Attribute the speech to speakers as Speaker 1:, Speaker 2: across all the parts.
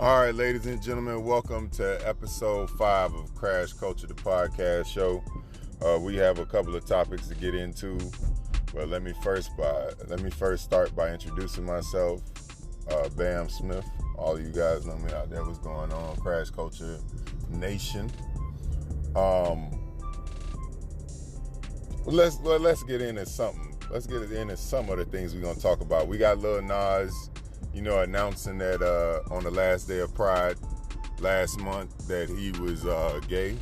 Speaker 1: All right, ladies and gentlemen, welcome to episode 5 of Crash Culture, the podcast show. We have a couple of topics to get into, but let me first start by introducing myself. Bam Smith. All of you guys know me out there. What's going on, Crash Culture Nation? Let's get into something. Let's get into some of the things we're gonna talk about. We got Lil Nas, announcing that on the last day of Pride last month that he was gay.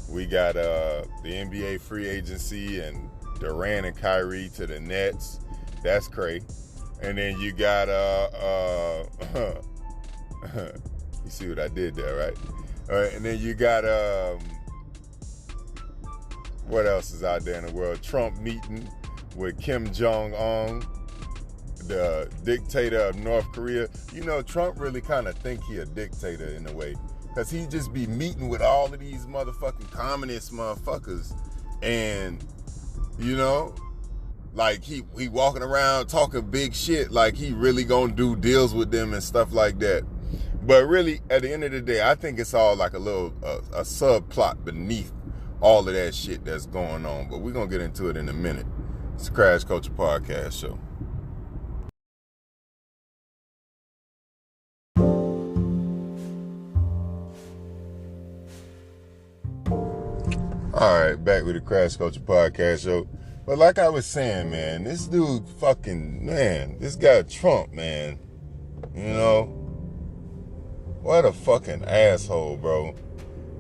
Speaker 1: We got the NBA free agency and Durant and Kyrie to the Nets. That's crazy. And then you got you see what I did there, right? All right, and then you got what else is out there in the world? Trump meeting with Kim Jong-un, the dictator of North Korea. Trump really kind of think he a dictator in a way, because he just be meeting with all of these motherfucking communist motherfuckers, and like he walking around talking big shit, like he really gonna do deals with them and stuff like that. But really, at the end of the day, I think it's all like a little a subplot beneath all of that shit that's going on. But we're gonna get into it in a minute. It's the Crash Culture Podcast Show. All right, back with the Crash Culture Podcast Show. But like I was saying, man, this dude this guy Trump, man, what a fucking asshole, bro.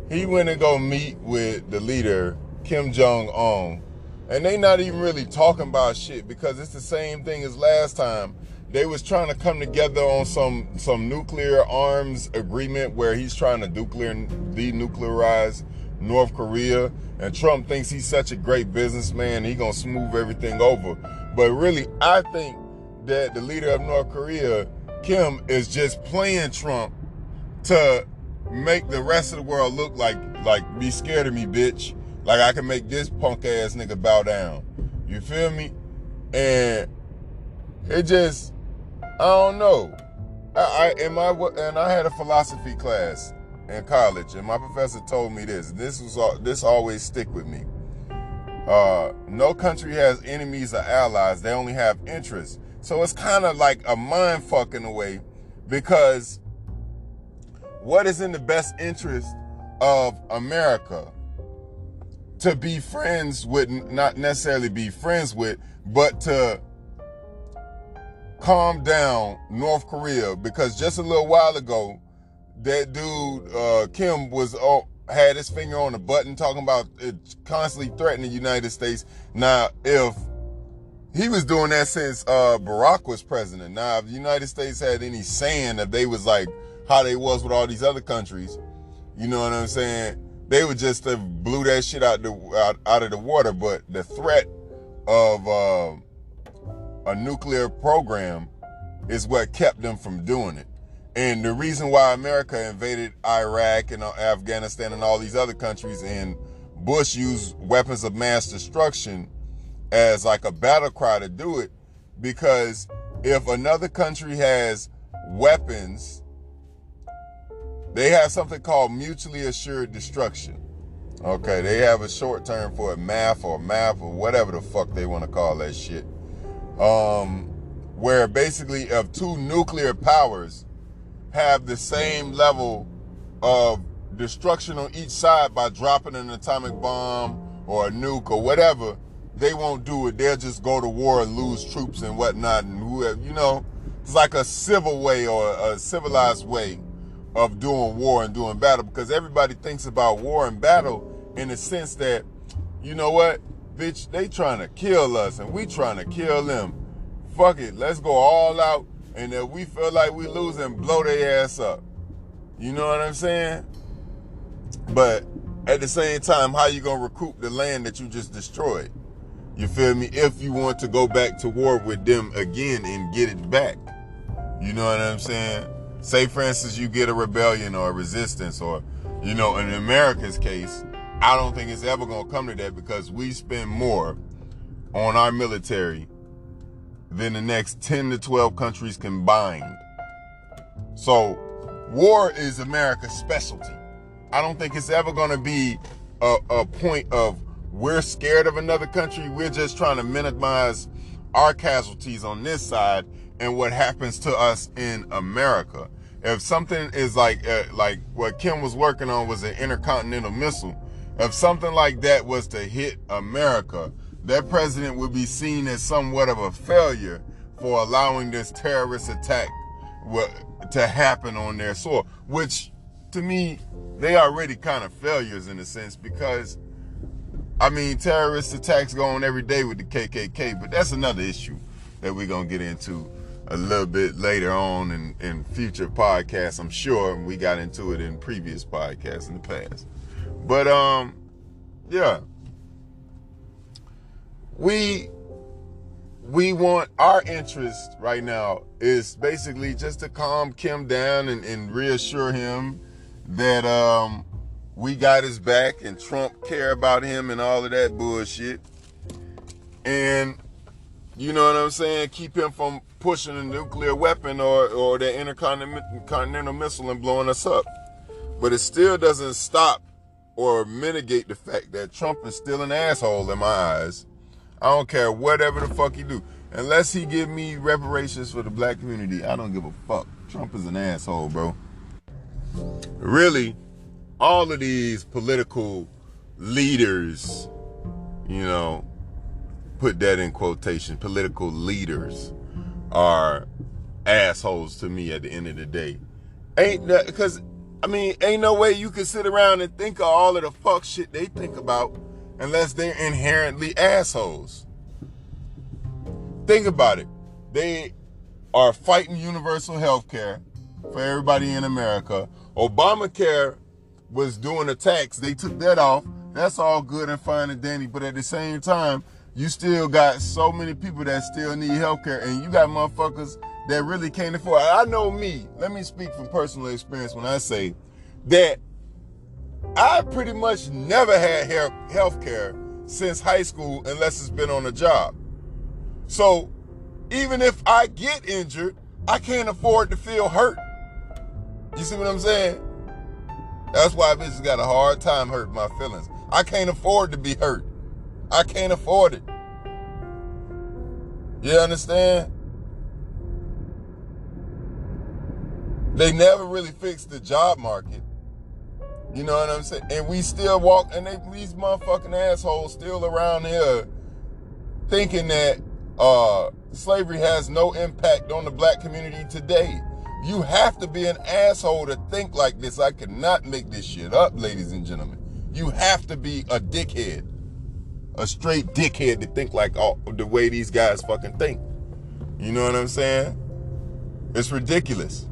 Speaker 1: He went and go meet with the leader, Kim Jong-un, and they not even really talking about shit, because it's the same thing as last time. They was trying to come together on some nuclear arms agreement where he's trying to denuclearize North Korea, and Trump thinks he's such a great businessman, he gonna smooth everything over. But really, I think that the leader of North Korea, Kim, is just playing Trump to make the rest of the world look like be scared of me, bitch. Like I can make this punk ass nigga bow down. You feel me? And it just, I don't know. I had a philosophy class in college, and my professor told me this. This always stick with me. No country has enemies or allies. They only have interests. So it's kind of like a mind fuck in a way, because what is in the best interest of America? To be friends with, not necessarily be friends with, but to calm down North Korea, because just a little while ago, that dude, Kim, had his finger on the button talking about it, constantly threatening the United States. Now, if he was doing that since Barack was president. Now, if the United States had any saying that they was like how they was with all these other countries, you know what I'm saying? They would just have blew that shit out of the water. But the threat of a nuclear program is what kept them from doing it. And the reason why America invaded Iraq and Afghanistan and all these other countries, and Bush used weapons of mass destruction as like a battle cry to do it, because if another country has weapons, they have something called mutually assured destruction. Okay, they have a short term for it, MAF or whatever the fuck they want to call that shit. Where basically if two nuclear powers have the same level of destruction on each side by dropping an atomic bomb or a nuke or whatever, they won't do it. They'll just go to war and lose troops and whatnot, and whoever, it's like a civil way or a civilized way of doing war and doing battle, because everybody thinks about war and battle in the sense that, you know what, bitch, they trying to kill us and we trying to kill them. Fuck it, let's go all out, and if we feel like we losing, blow their ass up. You know what I'm saying? But at the same time, how you gonna recoup the land that you just destroyed? You feel me? If you want to go back to war with them again and get it back. You know what I'm saying? Say, for instance, you get a rebellion or a resistance, or, in America's case, I don't think it's ever going to come to that, because we spend more on our military than the next 10 to 12 countries combined. So war is America's specialty. I don't think it's ever going to be a point of we're scared of another country. We're just trying to minimize our casualties on this side and what happens to us in America. If something is like what Kim was working on was an intercontinental missile, if something like that was to hit America, that president would be seen as somewhat of a failure for allowing this terrorist attack to happen on their soil, which to me, they already kind of failures in a sense, because I mean, terrorist attacks go on every day with the KKK, but that's another issue that we're going to get into a little bit later on in future podcasts, I'm sure. We got into it in previous podcasts in the past. But, yeah. We want, our interest right now is basically just to calm Kim down and reassure him that we got his back and Trump care about him and all of that bullshit. And you know what I'm saying? Keep him from pushing a nuclear weapon or the intercontinental missile and blowing us up. But it still doesn't stop or mitigate the fact that Trump is still an asshole in my eyes. I don't care whatever the fuck he do. Unless he give me reparations for the black community, I don't give a fuck. Trump is an asshole, bro. Really, all of these political leaders, you know, put that in quotation, political leaders are assholes to me at the end of the day. Ain't no way you can sit around and think of all of the fuck shit they think about unless they're inherently assholes. Think about it. They are fighting universal health care for everybody in America. Obamacare was doing a tax. They took that off. That's all good and fine and dandy. But at the same time, you still got so many people that still need health care. And you got motherfuckers that really can't afford it. I know me. Let me speak from personal experience when I say that I pretty much never had health care since high school unless it's been on a job. So even if I get injured, I can't afford to feel hurt. You see what I'm saying? That's why bitches got a hard time hurting my feelings. I can't afford to be hurt. I can't afford it. You understand? They never really fixed the job market. You know what I'm saying? And we still walk, and these motherfucking assholes still around here thinking that slavery has no impact on the black community today. You have to be an asshole to think like this. I cannot make this shit up, ladies and gentlemen. You have to be a dickhead. A straight dickhead to think like the way these guys fucking think. You know what I'm saying? It's ridiculous.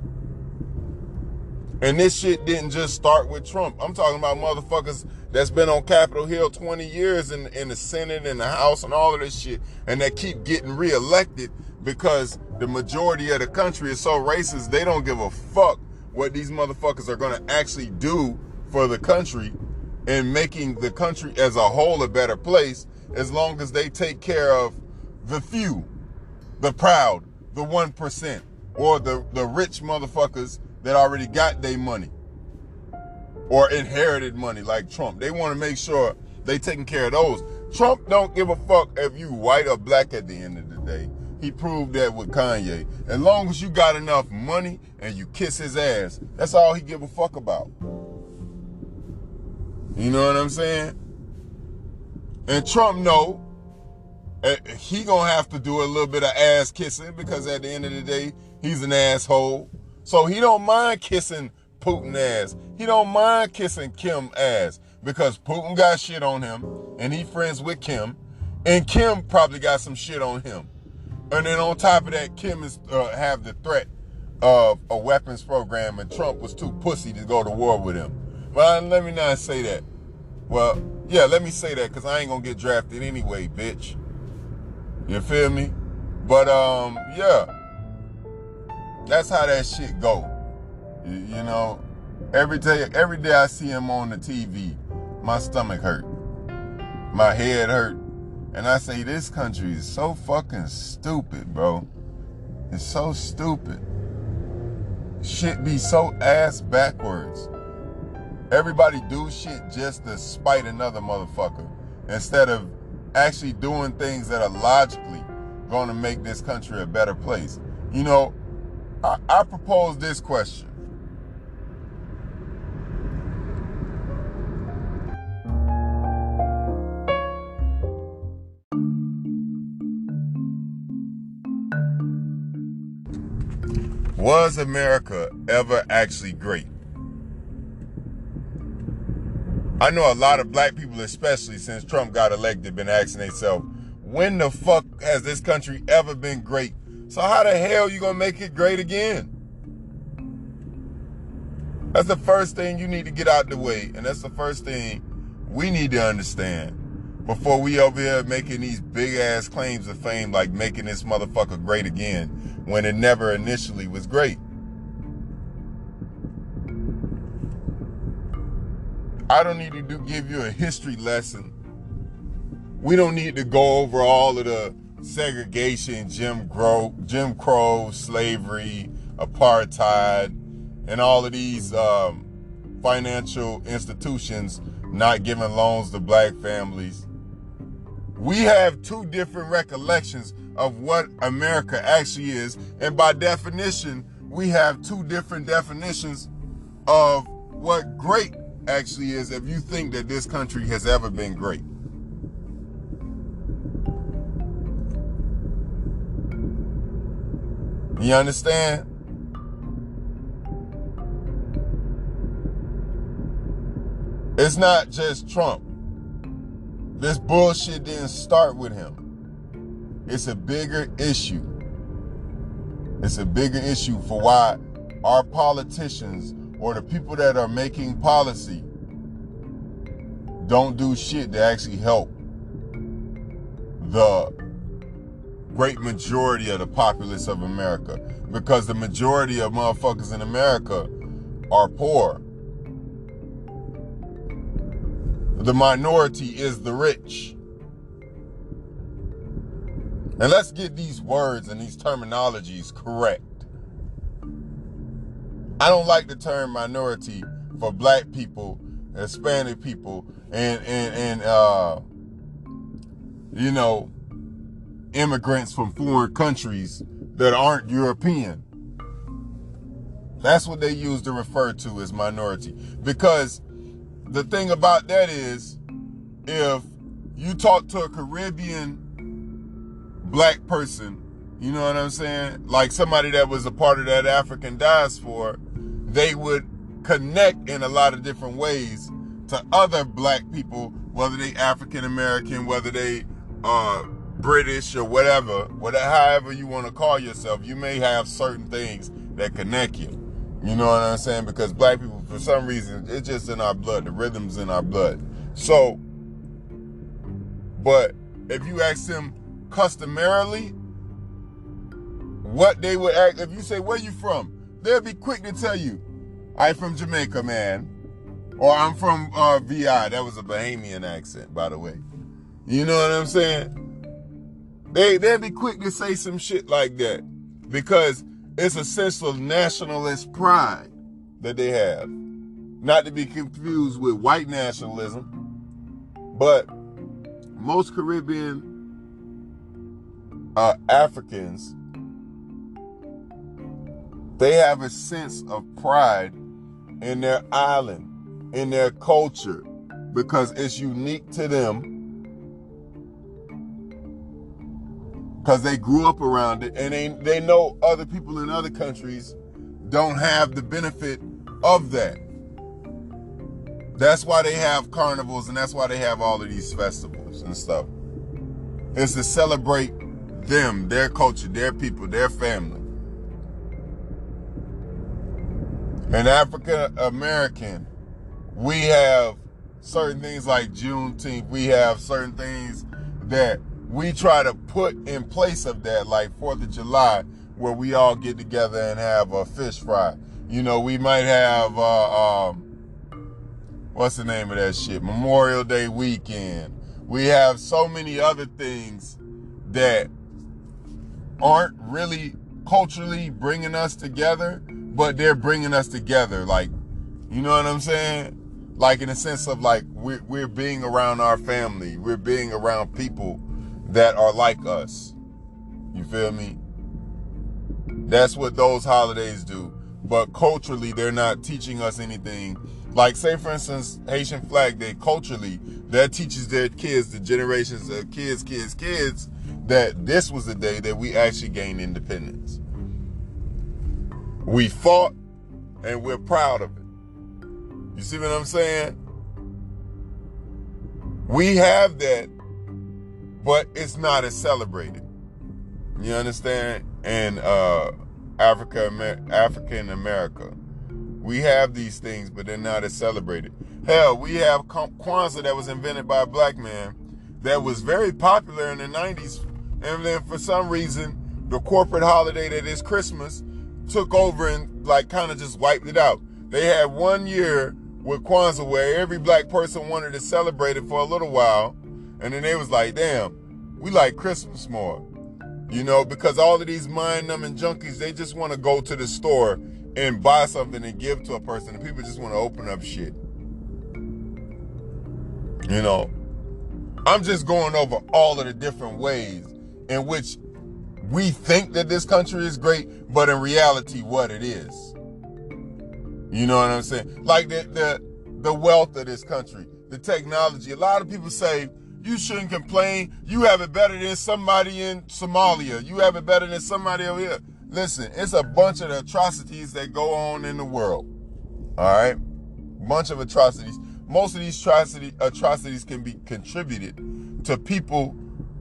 Speaker 1: And this shit didn't just start with Trump. I'm talking about motherfuckers that's been on Capitol Hill 20 years in the Senate and the House and all of this shit, and that keep getting reelected because the majority of the country is so racist, they don't give a fuck what these motherfuckers are going to actually do for the country and making the country as a whole a better place, as long as they take care of the few, the proud, the 1%, or the rich motherfuckers that already got their money or inherited money like Trump. They want to make sure they taking care of those. Trump don't give a fuck if you white or black at the end of the day. He proved that with Kanye. As long as you got enough money and you kiss his ass, that's all he give a fuck about. You know what I'm saying? And Trump know he gonna have to do a little bit of ass kissing, because at the end of the day, he's an asshole. So he don't mind kissing Putin ass. He don't mind kissing Kim ass, because Putin got shit on him and he friends with Kim, and Kim probably got some shit on him. And then on top of that, Kim is have the threat of a weapons program, and Trump was too pussy to go to war with him. But let me not say that. Well, yeah, let me say that, because I ain't gonna get drafted anyway, bitch. You feel me? But yeah, that's how that shit go. You know, every day I see him on the TV, my stomach hurt, my head hurt. And I say, this country is so fucking stupid, bro. It's so stupid. shit be so ass backwards. Everybody do shit just to spite another motherfucker instead of actually doing things that are logically going to make this country a better place. You know, I propose this question. Was America ever actually great? I know a lot of black people, especially since Trump got elected, been asking themselves, when the fuck has this country ever been great? So how the hell you gonna make it great again? That's the first thing you need to get out the way, and that's the first thing we need to understand before we over here making these big ass claims of fame, like making this motherfucker great again when it never initially was great. I don't need to give you a history lesson. We don't need to go over all of the segregation, Jim Crow, slavery, apartheid, and all of these financial institutions not giving loans to black families. We have two different recollections of what America actually is, and by definition, we have two different definitions of what great actually is if you think that this country has ever been great. You understand? It's not just Trump. This bullshit didn't start with him. It's a bigger issue. It's a bigger issue for why our politicians or the people that are making policy don't do shit to actually help the great majority of the populace of America. Because the majority of motherfuckers in America are poor. The minority is the rich. And let's get these words and these terminologies correct. I don't like the term minority for black people, Hispanic people, and you know, immigrants from foreign countries that aren't European. That's what they use to refer to as minority. Because the thing about that is, if you talk to a Caribbean black person, you know what I'm saying? Like somebody that was a part of that African diaspora, they would connect in a lot of different ways to other black people, whether they African American, whether they British or whatever, however you want to call yourself. You may have certain things that connect you. You know what I'm saying? Because black people, for some reason, it's just in our blood. The rhythm's in our blood. So, but if you ask them customarily what they would act, if you say, where you from? They'll be quick to tell you, I'm from Jamaica, man. Or I'm from VI. That was a Bahamian accent, by the way. You know what I'm saying? They'll be quick to say some shit like that. Because it's a sense of nationalist pride that they have. Not to be confused with white nationalism. But most Caribbean Africans, they have a sense of pride in their island, in their culture, because it's unique to them. Because they grew up around it, and they know other people in other countries don't have the benefit of that. That's why they have carnivals, and that's why they have all of these festivals and stuff. It's to celebrate them, their culture, their people, their family. And African American, we have certain things like Juneteenth. We have certain things that we try to put in place of that, like 4th of July, where we all get together and have a fish fry. You know, we might have, what's the name of that shit? Memorial Day weekend. We have so many other things that aren't really culturally bringing us together, but they're bringing us together. Like, you know what I'm saying? Like, in a sense of like, we're being around our family. We're being around people that are like us. You feel me? That's what those holidays do. But culturally, they're not teaching us anything. Like, say, for instance, Haitian Flag Day, culturally, that teaches their kids, the generations of kids, that this was the day that we actually gained independence. We fought, and we're proud of it. You see what I'm saying? We have that, but it's not as celebrated. You understand? And African America, we have these things, but they're not as celebrated. Hell, we have Kwanzaa that was invented by a black man that was very popular in the 90s. And then for some reason, the corporate holiday that is Christmas took over and like kind of just wiped it out. They had 1 year with Kwanzaa where every black person wanted to celebrate it for a little while. And then they was like, damn, we like Christmas more. You know, because all of these mind-numbing junkies, they just want to go to the store and buy something and give to a person. And people just want to open up shit. You know, I'm just going over all of the different ways in which we think that this country is great, but in reality, what it is. You know what I'm saying? Like the wealth of this country, the technology. A lot of people say, you shouldn't complain. You have it better than somebody in Somalia. You have it better than somebody over here. Listen, it's a bunch of atrocities that go on in the world. All right? Bunch of atrocities. Most of these atrocities can be contributed to people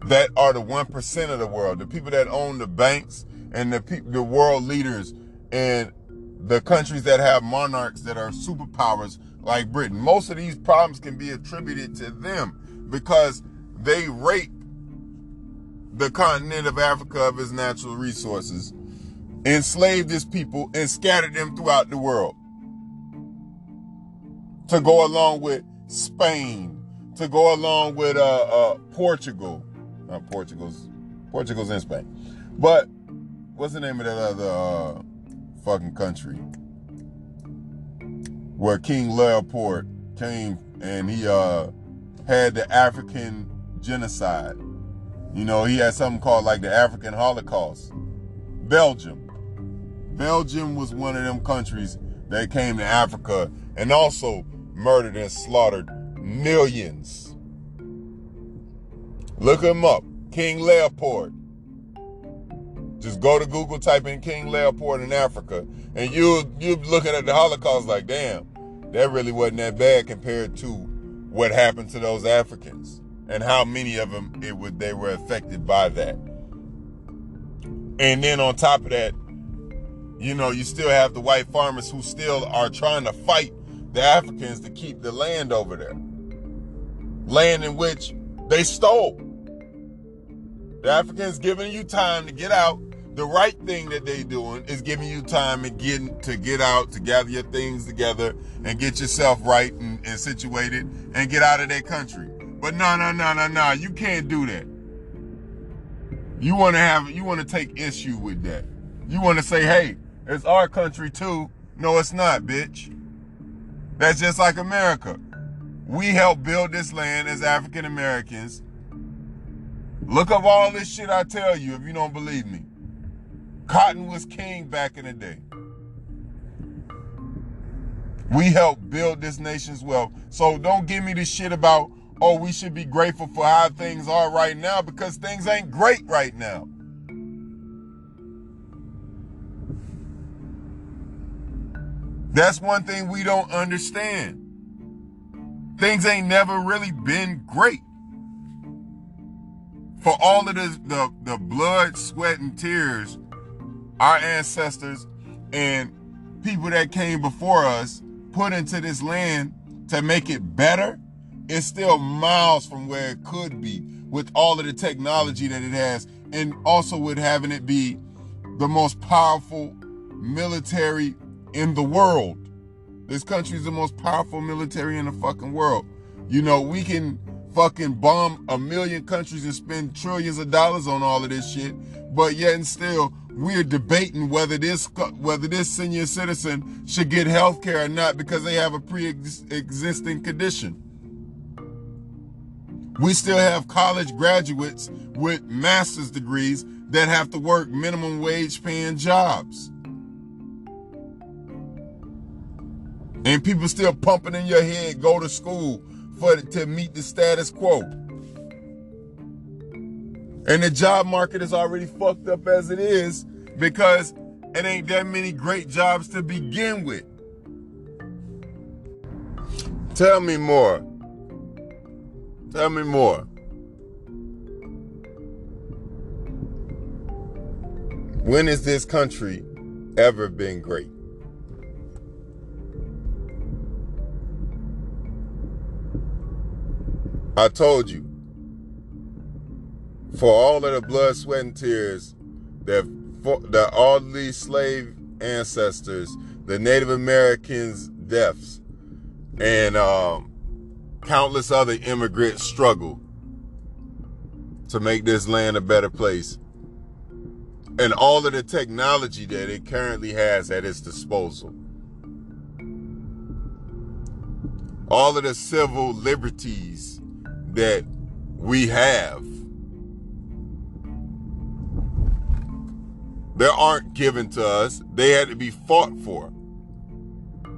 Speaker 1: that are the 1% of the world, the people that own the banks and the world leaders and the countries that have monarchs that are superpowers like Britain. Most of these problems can be attributed to them because they rape the continent of Africa of its natural resources, enslaved its people, and scattered them throughout the world. To go along with Spain, to go along with Portugal. Not Portugal's in Spain. But what's the name of that other fucking country? Where King Leopold came and he had the African genocide. You know, he had something called like the African Holocaust. Belgium. Belgium was one of them countries that came to Africa and also murdered and slaughtered millions. Look him up. King Leopold. Just go to Google, type in King Leopold in Africa, and you're looking at the Holocaust like, damn, that really wasn't that bad compared to what happened to those Africans and how many of them they were affected by that. And then on top of that, you know, you still have the white farmers who still are trying to fight the Africans to keep the land over there. Land in which they stole. The Africans giving you time to get out. The right thing that they doing is giving you time and get out, to gather your things together and get yourself right and situated and get out of their country. But no, you can't do that. You want to take issue with that. You want to say, hey, it's our country too. No, it's not, bitch. That's just like America. We helped build this land as African Americans. Look up all this shit I tell you if you don't believe me. Cotton was king back in the day. We helped build this nation's wealth. So don't give me this shit about, oh, we should be grateful for how things are right now, because things ain't great right now. That's one thing we don't understand. Things ain't never really been great. For all of the blood, sweat, and tears our ancestors and people that came before us put into this land to make it better, it's still miles from where it could be with all of the technology that it has, and also with having it be the most powerful military in the world. This country is the most powerful military in the fucking world. You know, we can fucking bomb 1 million countries and spend trillions of dollars on all of this shit, but yet and still, we're debating whether this senior citizen should get health care or not because they have a pre-existing condition. We still have college graduates with master's degrees that have to work minimum wage paying jobs. And people still pumping in your head, go to school to meet the status quo. And the job market is already fucked up as it is because it ain't that many great jobs to begin with. Tell me more. Tell me more. When has this country ever been great? I told you, for all of the blood, sweat, and tears that all these slave ancestors, the Native Americans' deaths, and countless other immigrants struggle to make this land a better place, and all of the technology that it currently has at its disposal, all of the civil liberties that we have, they aren't given to us. They had to be fought for.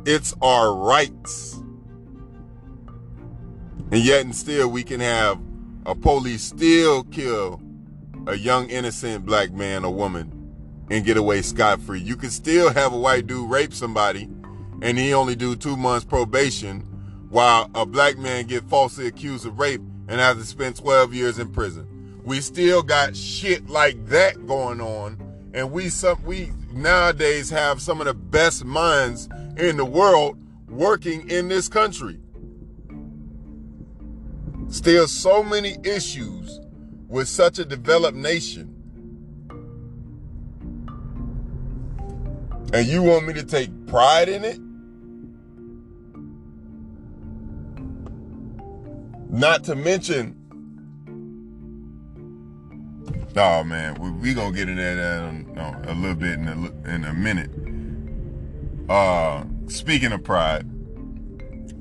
Speaker 1: It's our rights. And yet and still we can have a police still kill a young innocent black man or woman and get away scot-free. You can still have a white dude rape somebody and he only do 2 months probation, while a black man get falsely accused of rape and has to spend 12 years in prison. We still got shit like that going on, and we nowadays have some of the best minds in the world working in this country. Still so many issues with such a developed nation. And you want me to take pride in it? Not to mention, oh man, we gonna get into that a little bit in a minute. Speaking of pride,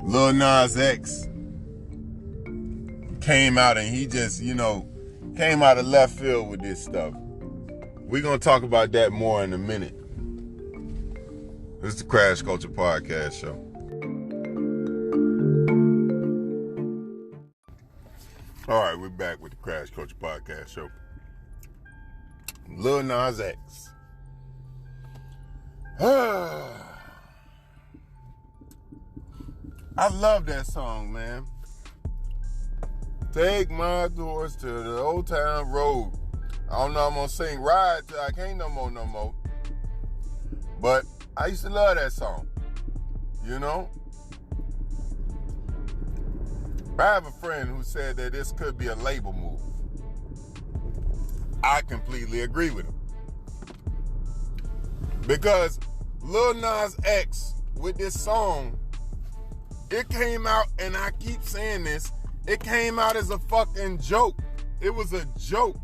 Speaker 1: Lil Nas X came out and he just, came out of left field with this stuff. We're gonna talk about that more in a minute. This is the Crash Culture Podcast Show. All right, we're back with the Crash Culture Podcast Show. Lil Nas X. I love that song, man. Take my doors to the old town road. I don't know, I'm gonna sing Ride till I can't no more. But I used to love that song, I have a friend who said that this could be a label move. I completely agree with him. Because Lil Nas X, with this song, it came out, and I keep saying this, it came out as a fucking joke. It was a joke.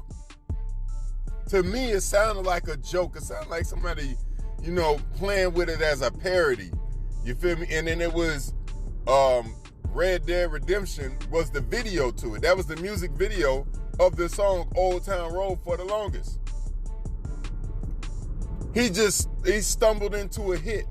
Speaker 1: To me, it sounded like a joke. It sounded like somebody, playing with it as a parody. You feel me? And then it was, Red Dead Redemption was the video to it. That was the music video of the song Old Town Road for the longest. He stumbled into a hit.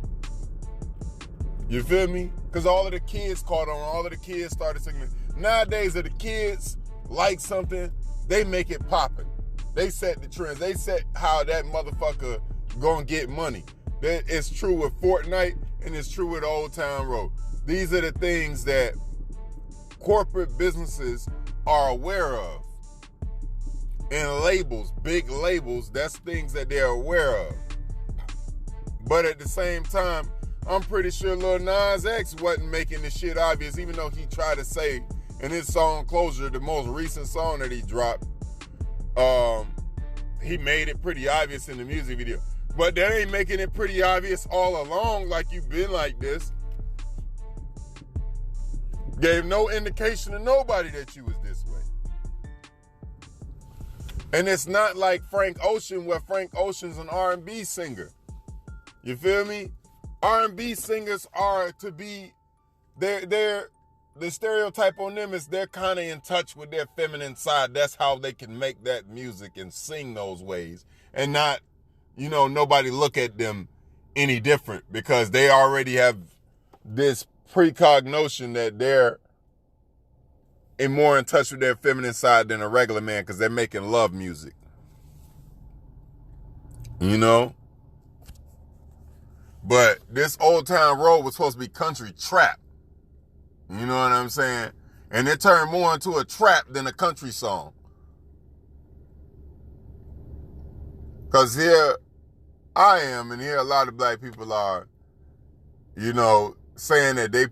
Speaker 1: You feel me? Because all of the kids caught on. All of the kids started singing it. Nowadays, if the kids like something, they make it poppin'. They set the trends. They set how that motherfucker gonna get money. It's true with Fortnite and it's true with Old Town Road. These are the things that corporate businesses are aware of. And labels, big labels, that's things that they're aware of. But at the same time, I'm pretty sure Lil Nas X wasn't making this shit obvious, even though he tried to say in his song Closure, the most recent song that he dropped, he made it pretty obvious in the music video. But that ain't making it pretty obvious all along, like you've been like this. Gave no indication to nobody that you was this way. And it's not like Frank Ocean, where Frank Ocean's an R&B singer. You feel me? R&B singers are to be, they're the stereotype on them is they're kind of in touch with their feminine side. That's how they can make that music and sing those ways, and not, nobody look at them any different, because they already have this precognition that they're more in touch with their feminine side than a regular man, because they're making love music. But this Old Town Road was supposed to be country trap. You know what I'm saying? And it turned more into a trap than a country song. Because here I am, and here a lot of black people are, saying that they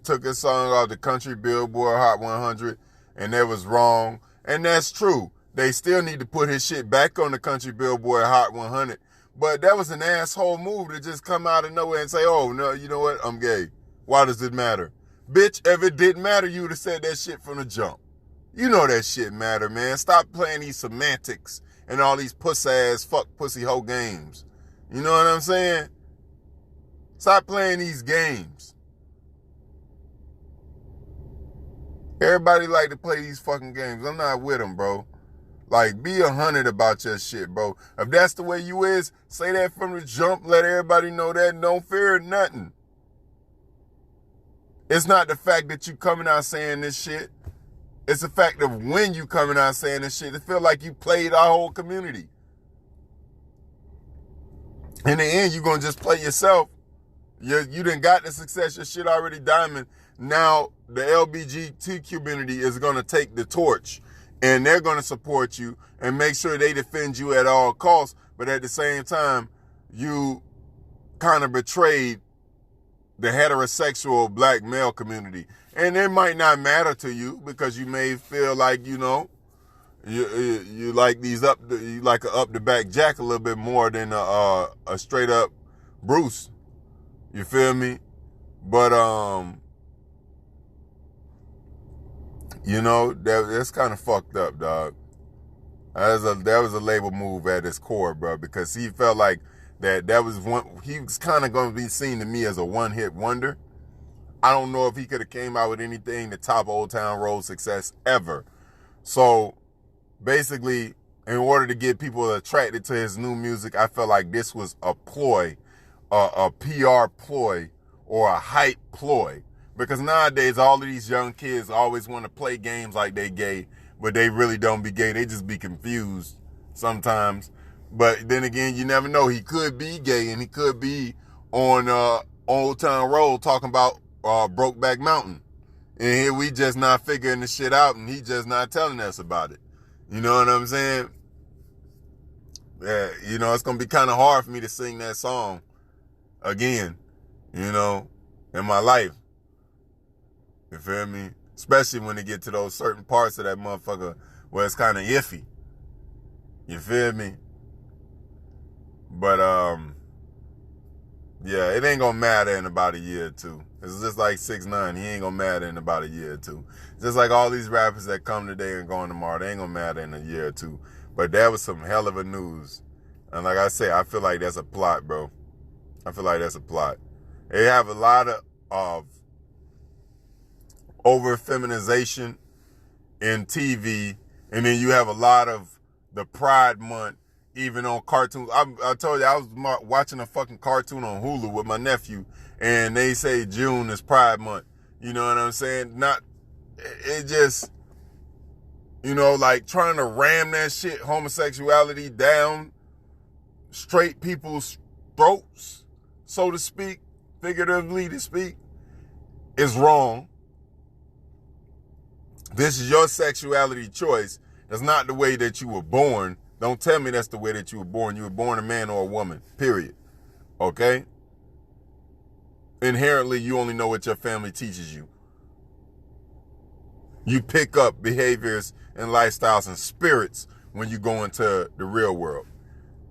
Speaker 1: took his song off the country Billboard Hot 100, and that was wrong. And that's true. They still need to put his shit back on the country Billboard Hot 100. But that was an asshole move to just come out of nowhere and say, oh, no, you know what? I'm gay. Why does it matter? Bitch, if it didn't matter, you would have said that shit from the jump. You know that shit matter, man. Stop playing these semantics and all these puss-ass, fuck, pussy hoe games. You know what I'm saying? Stop playing these games. Everybody like to play these fucking games. I'm not with them, bro. Like, be 100 about your shit, bro. If that's the way you is, say that from the jump. Let everybody know that, and don't fear nothing. It's not the fact that you coming out saying this shit. It's the fact of when you coming out saying this shit. It feel like you played our whole community. In the end, you gonna just play yourself. You done got the success. Your shit already diamond. Now, the LBGT community is gonna take the torch. And they're going to support you and make sure they defend you at all costs. But at the same time, you kind of betrayed the heterosexual black male community. And it might not matter to you, because you may feel like, you like you like a up the back Jack a little bit more than a straight up Bruce. You feel me? But, that's kind of fucked up, dog. That was a label move at its core, bro, because he felt like that was one. He was kind of going to be seen to me as a one-hit wonder. I don't know if he could have came out with anything to top Old Town Road success ever. So basically, in order to get people attracted to his new music, I felt like this was a ploy, a PR ploy, or a hype ploy. Because nowadays, all of these young kids always want to play games like they gay, but they really don't be gay. They just be confused sometimes. But then again, you never know. He could be gay, and he could be on Old Town Road talking about Brokeback Mountain. And here we just not figuring the shit out, and he just not telling us about it. You know what I'm saying? Yeah, it's going to be kind of hard for me to sing that song again, in my life. You feel me? Especially when they get to those certain parts of that motherfucker where it's kind of iffy. You feel me? But, yeah, it ain't gonna matter in about a year or two. It's just like 6ix9ine. He ain't gonna matter in about a year or two. Just like all these rappers that come today and going tomorrow, they ain't gonna matter in a year or two. But that was some hell of a news. And like I say, I feel like that's a plot, bro. I feel like that's a plot. They have a lot of over feminization in TV, and then you have a lot of the Pride Month even on cartoons. I told you I was watching a fucking cartoon on Hulu with my nephew, and they say June is Pride Month. You know what I'm saying? It just, like trying to ram that shit, homosexuality, down straight people's throats, so to speak, figuratively to speak, is wrong. This is your sexuality choice. That's not the way that you were born. Don't tell me that's the way that you were born. You were born a man or a woman, period. Okay? Inherently, you only know what your family teaches you. You pick up behaviors and lifestyles and spirits when you go into the real world.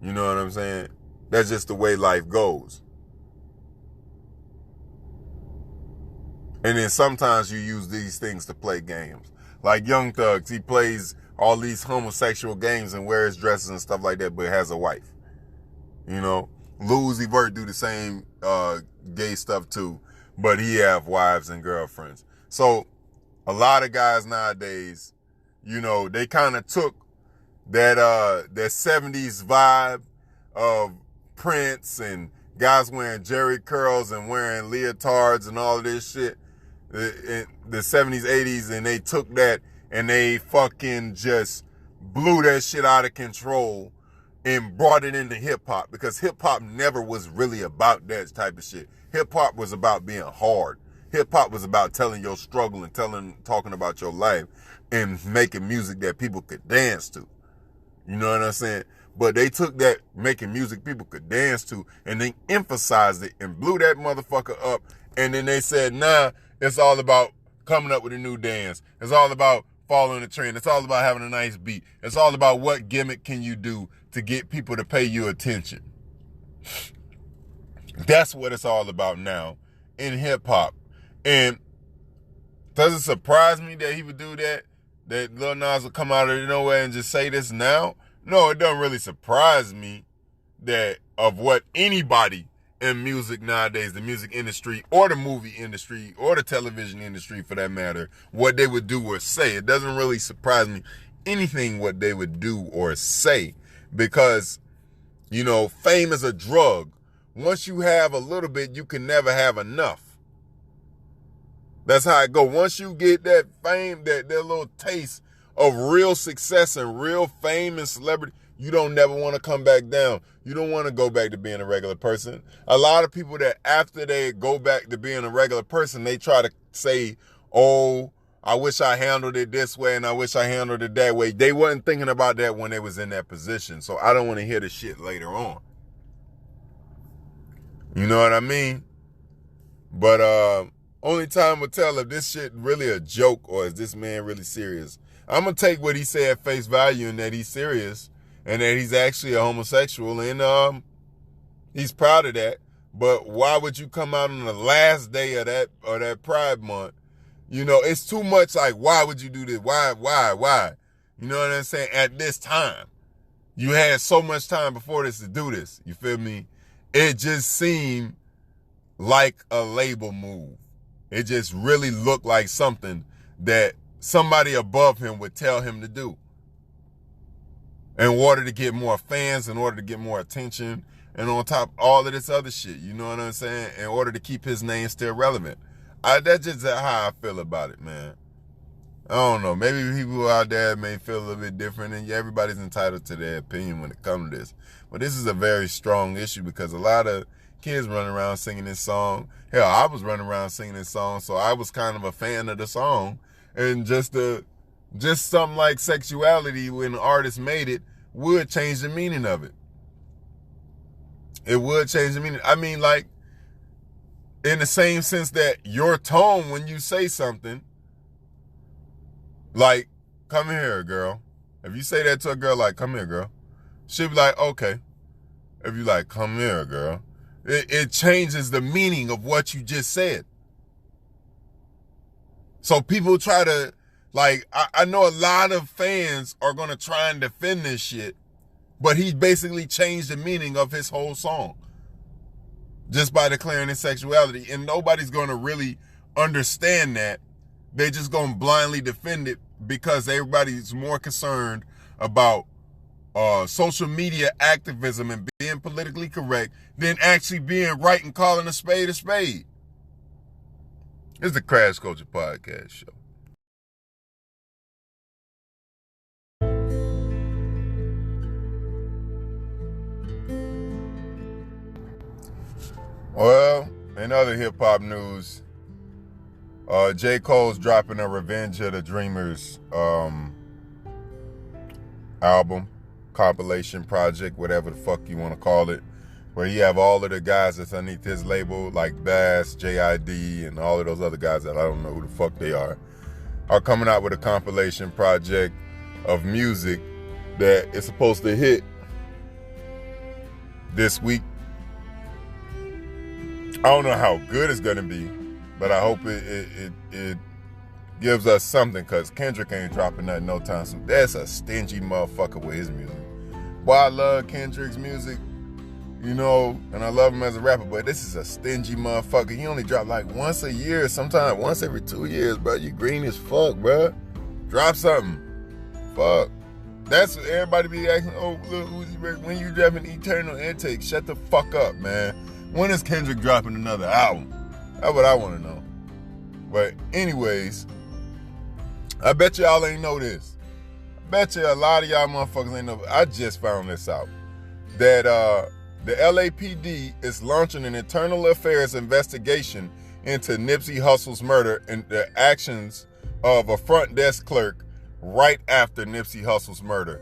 Speaker 1: You know what I'm saying? That's just the way life goes. And then sometimes you use these things to play games. Like Young Thugs, he plays all these homosexual games and wears dresses and stuff like that, but has a wife. You know, Lil Uzi Vert do the same gay stuff too, but he have wives and girlfriends. So a lot of guys nowadays, you know, they kind of took that 70s vibe of Prince and guys wearing jerry curls and wearing leotards and all of this shit in the 70s, 80s, and they took that and they fucking just blew that shit out of control and brought it into hip-hop, because hip-hop never was really about that type of shit. Hip-hop was about being hard. Hip-hop was about telling your struggle and talking about your life and making music that people could dance to. You know what I'm saying? But they took that making music people could dance to and they emphasized it and blew that motherfucker up. And then they said, nah, it's all about coming up with a new dance. It's all about following the trend. It's all about having a nice beat. It's all about what gimmick can you do to get people to pay you attention. That's what it's all about now in hip hop. And does it surprise me that he would do that? That Lil Nas would come out of nowhere and just say this now? No, it doesn't really surprise me that of what anybody in music nowadays, the music industry or the movie industry or the television industry for that matter, what they would do or say. It doesn't really surprise me anything what they would do or say, because, you know, fame is a drug. Once you have a little bit, you can never have enough. That's how it go. Once you get that fame, that little taste of real success and real fame and celebrity, you don't never want to come back down. You don't want to go back to being a regular person. A lot of people that after they go back to being a regular person, they try to say, oh, I wish I handled it this way and I wish I handled it that way. They wasn't thinking about that when they was in that position. So I don't want to hear the shit later on. You know what I mean? But only time will tell if this shit really a joke or is this man really serious. I'm going to take what he said at face value and that he's serious and that he's actually a homosexual, and he's proud of that. But why would you come out on the last day of that Pride Month? You know, it's too much like, why would you do this? Why? You know what I'm saying? At this time. You had so much time before this to do this. You feel me? It just seemed like a label move. It just really looked like something that somebody above him would tell him to do in order to get more fans, in order to get more attention, and on top of all of this other shit, you know what I'm saying, in order to keep his name still relevant. That's just how I feel about it, man. I don't know. Maybe people out there may feel a little bit different, and everybody's entitled to their opinion when it comes to this. But this is a very strong issue because a lot of kids running around singing this song. Hell, I was running around singing this song, so I was kind of a fan of the song. And just something like sexuality, when the artist made it, would change the meaning of it. It would change the meaning. I mean, like, in the same sense that your tone when you say something, like, come here, girl. If you say that to a girl, like, come here, girl, she'll be like, okay. If you like, come here, girl, it changes the meaning of what you just said. So people try to, like, I know a lot of fans are going to try and defend this shit, but he basically changed the meaning of his whole song just by declaring his sexuality. And nobody's going to really understand that. They're just going to blindly defend it because everybody's more concerned about social media activism and being politically correct than actually being right and calling a spade a spade. It's the Crash Culture Podcast Show. Well, in other hip-hop news, J. Cole's dropping a Revenge of the Dreamers album, compilation project, whatever the fuck you want to call it, where he have all of the guys that's underneath his label, like Bass, JID, and all of those other guys that I don't know who the fuck they are coming out with a compilation project of music that is supposed to hit this week. I don't know how good it's gonna be, but I hope it gives us something, because Kendrick ain't dropping nothing no time soon. That's a stingy motherfucker with his music. Boy, I love Kendrick's music, you know, and I love him as a rapper, but this is a stingy motherfucker. He only drop like once a year, sometimes once every 2 years, bro. You green as fuck, bro. Drop something. Fuck. That's what everybody be asking, oh, look, when you dropping Eternal Intake? Shut the fuck up, man. When is Kendrick dropping another album? That's what I want to know. But anyways, I bet y'all ain't know this. I bet you a lot of y'all motherfuckers ain't know. I just found this out. That the LAPD is launching an internal affairs investigation into Nipsey Hussle's murder and the actions of a front desk clerk right after Nipsey Hussle's murder.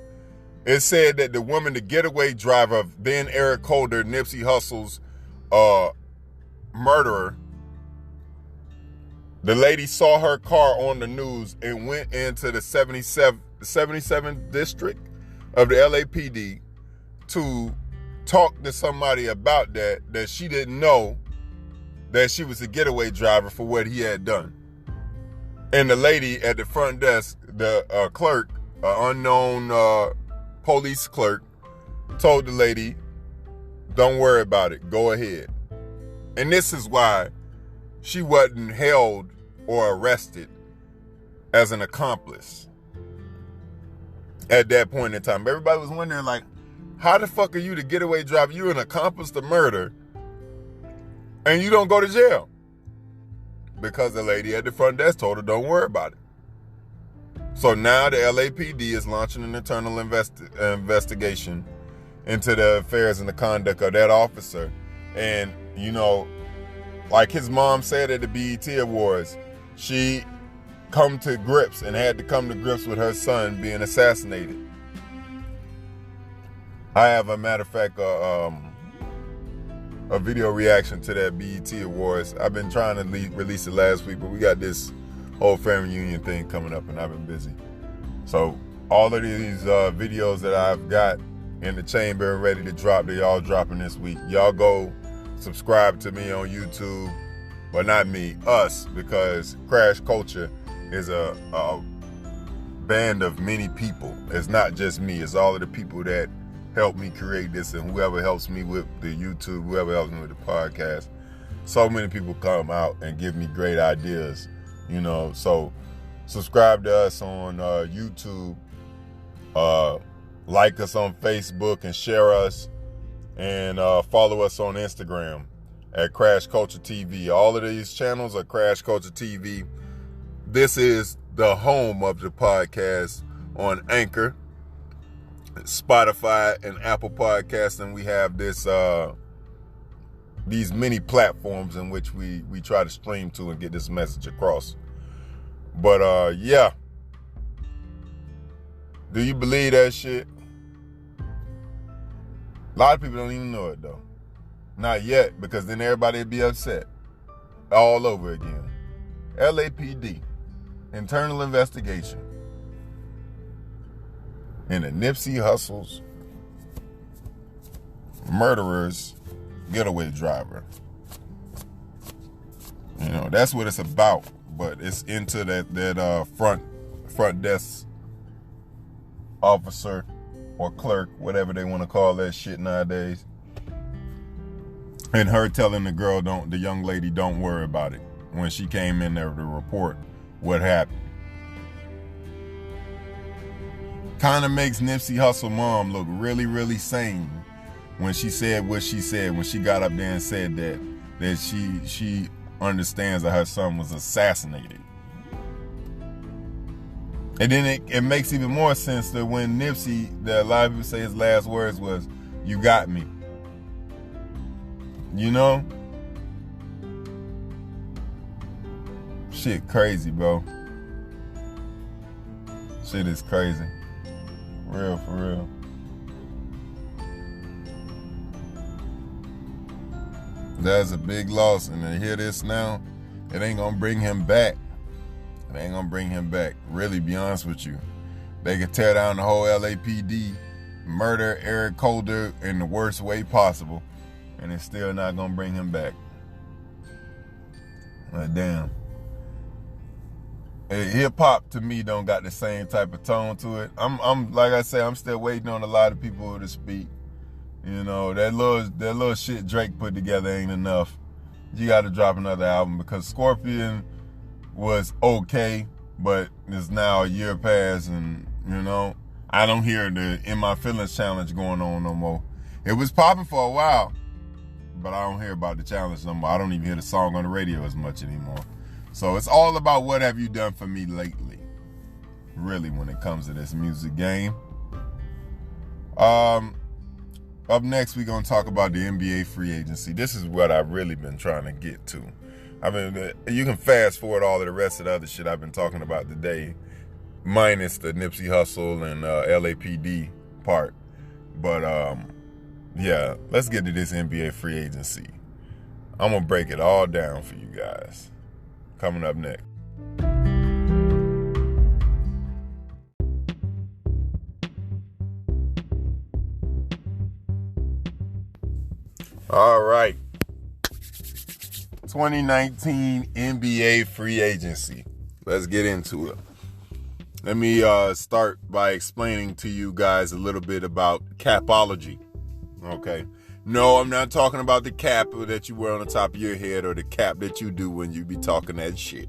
Speaker 1: It said that the woman, the getaway driver of then Eric Holder, Nipsey Hussle's murderer, the lady saw her car on the news and went into the 77th district of the LAPD to talk to somebody about that she didn't know that she was a getaway driver for what he had done. And the lady at the front desk, the clerk, unknown police clerk, told the lady, don't worry about it, go ahead. And this is why she wasn't held or arrested as an accomplice at that point in time. Everybody was wondering, like, how the fuck are you the getaway driver? You're an accomplice to murder and you don't go to jail. Because the lady at the front desk told her, don't worry about it. So now the LAPD is launching an internal investigation into the affairs and the conduct of that officer. And, you know, like his mom said at the BET Awards, she come to grips and had to come to grips with her son being assassinated. I have, a matter of fact, a video reaction to that BET Awards. I've been trying to release it last week, but we got this whole family reunion thing coming up and I've been busy. So all of these videos that I've got in the chamber and ready to drop, they all dropping this week. Y'all go subscribe to me on YouTube. Well, not me, us, because Crash Culture is a band of many people. It's not just me. It's all of the people that helped me create this and whoever helps me with the YouTube, whoever helps me with the podcast. So many people come out and give me great ideas, you know. So subscribe to us on YouTube, like us on Facebook and share us, and follow us on Instagram at Crash Culture TV. All of these channels are Crash Culture TV. This is the home of the podcast on Anchor, Spotify, and Apple Podcasts, and we have this these many platforms in which we try to stream to and get this message across. But yeah, do you believe that shit? A lot of people don't even know it though. Not yet, because then everybody would be upset all over again. LAPD, internal investigation into Nipsey Hussle's murderer's getaway driver. You know, that's what it's about. But it's into that front desk officer or clerk, whatever they want to call that shit nowadays. And her telling the young lady, don't worry about it, when she came in there to report what happened. Kind of makes Nipsey Hussle mom look really, really sane when she said what she said, when she got up there and said that she understands that her son was assassinated. And then it makes even more sense that when Nipsey, that a lot of people say his last words was, "You got me." You know? Shit crazy, bro. Shit is crazy. Real, for real. That's a big loss, and to hear this now, it ain't gonna bring him back. It ain't gonna bring him back. Really, be honest with you. They could tear down the whole LAPD, murder Eric Holder in the worst way possible, and it's still not gonna bring him back. Damn. hip hop to me don't got the same type of tone to it. I'm like I say, I'm still waiting on a lot of people to speak. You know, that little shit Drake put together ain't enough. You got to drop another album, because Scorpion was okay, but it's now a year past, and you know, I don't hear the In My Feelings challenge going on no more. It was popping for a while, but I don't hear about the challenge no more. I don't even hear the song on the radio as much anymore. So it's all about what have you done for me lately, really, when it comes to this music game. Up next, we're going to talk about the NBA free agency. This is what I've really been trying to get to. I mean, you can fast forward all of the rest of the other shit I've been talking about today, minus the Nipsey Hussle and LAPD part. But, yeah, let's get to this NBA free agency. I'm going to break it all down for you guys. Coming up next. All right. 2019 NBA free agency. Let's get into it. Let me start by explaining to you guys a little bit about capology. Okay. No, I'm not talking about the cap that you wear on the top of your head or the cap that you do when you be talking that shit.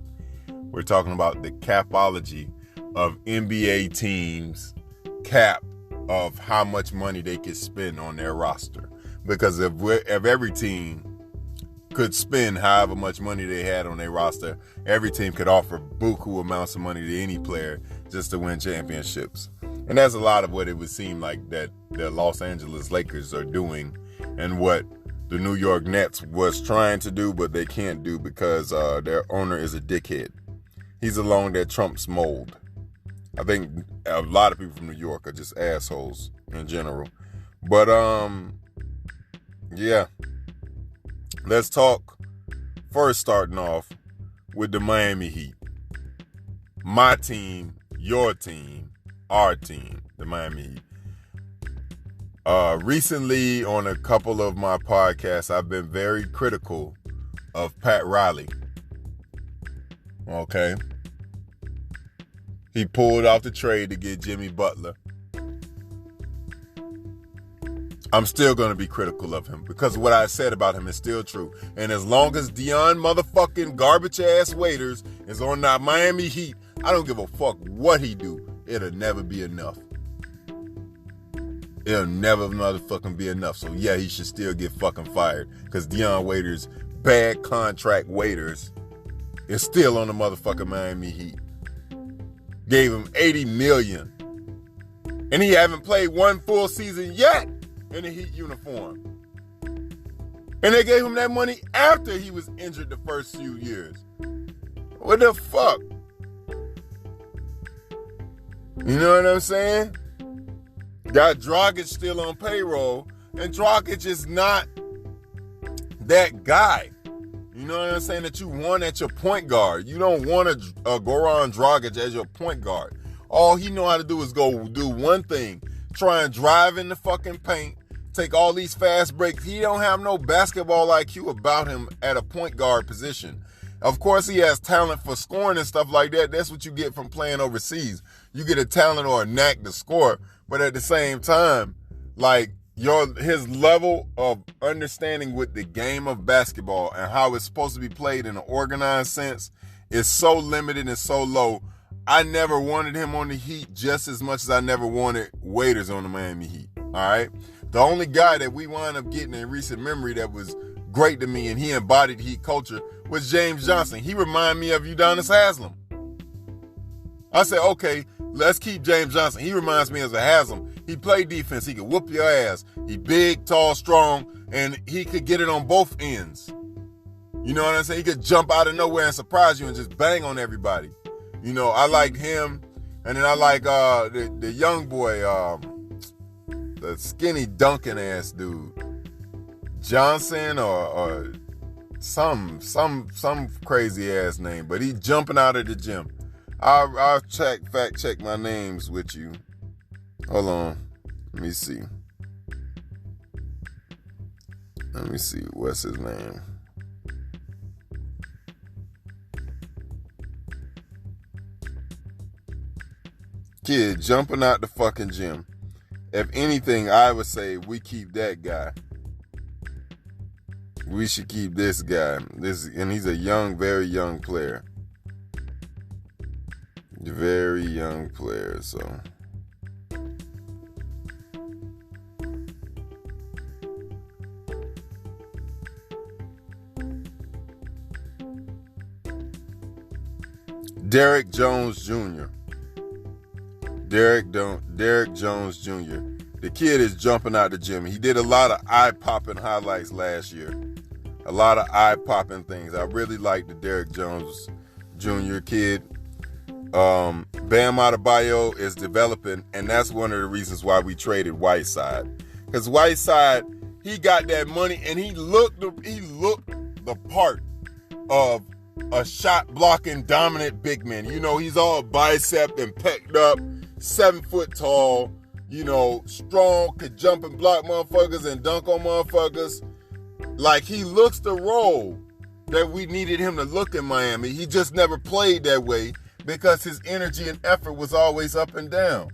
Speaker 1: We're talking about the capology of NBA teams' cap of how much money they could spend on their roster. Because if every team could spend however much money they had on their roster, every team could offer buku amounts of money to any player just to win championships. And that's a lot of what it would seem like that the Los Angeles Lakers are doing, and what the New York Nets was trying to do, but they can't do because their owner is a dickhead. He's along that Trump's mold. I think a lot of people from New York are just assholes in general. But, yeah. Let's talk first, starting off with the Miami Heat. My team, your team, our team, the Miami Heat. Recently, on a couple of my podcasts, I've been very critical of Pat Riley. Okay? He pulled off the trade to get Jimmy Butler. I'm still going to be critical of him because what I said about him is still true. And as long as Dion motherfucking garbage-ass Waiters is on that Miami Heat, I don't give a fuck what he do. It'll never be enough. It'll never motherfucking be enough. So yeah, he should still get fucking fired because Dion Waiters, bad contract Waiters, is still on the motherfucking Miami Heat. Gave him $80 million. And he haven't played one full season yet in a Heat uniform. And they gave him that money after he was injured the first few years. What the fuck? You know what I'm saying? Got Dragic still on payroll, and Dragic is not that guy. You know what I'm saying? That you want at your point guard. You don't want a Goran Dragic as your point guard. All he know how to do is go do one thing. Try and drive in the fucking paint. Take all these fast breaks. He don't have no basketball IQ about him at a point guard position. Of course, he has talent for scoring and stuff like that. That's what you get from playing overseas. You get a talent or a knack to score. But at the same time, like, his level of understanding with the game of basketball and how it's supposed to be played in an organized sense is so limited and so low. I never wanted him on the Heat just as much as I never wanted Waiters on the Miami Heat. All right? The only guy that we wound up getting in recent memory that was great to me and he embodied Heat culture was James Johnson. He reminded me of Udonis Haslem. I said, okay, let's keep James Johnson. He reminds me of a Haslem. He played defense. He could whoop your ass. He big, tall, strong, and he could get it on both ends. You know what I'm saying? He could jump out of nowhere and surprise you and just bang on everybody. You know, I like him. And then I like the young boy, the skinny Duncan ass dude. Johnson or some crazy ass name. But he jumping out of the gym. I'll fact check my names with you. Hold on. Let me see. What's his name? Kid jumping out the fucking gym. If anything, I would say we keep that guy. We should keep this guy. And he's a young, very young player. Very young player, so. Derrick Jones Jr. Derrick Jones Jr. The kid is jumping out the gym. He did a lot of eye-popping highlights last year. A lot of eye-popping things. I really like the Derrick Jones Jr. kid. Bam Adebayo is developing, and that's one of the reasons why we traded Whiteside. Because Whiteside, he got that money, and he looked the part of a shot-blocking, dominant big man. You know, he's all bicep and pecked up, 7 foot tall, you know, strong, could jump and block motherfuckers and dunk on motherfuckers. Like, he looks the role that we needed him to look in Miami. He just never played that way because his energy and effort was always up and down.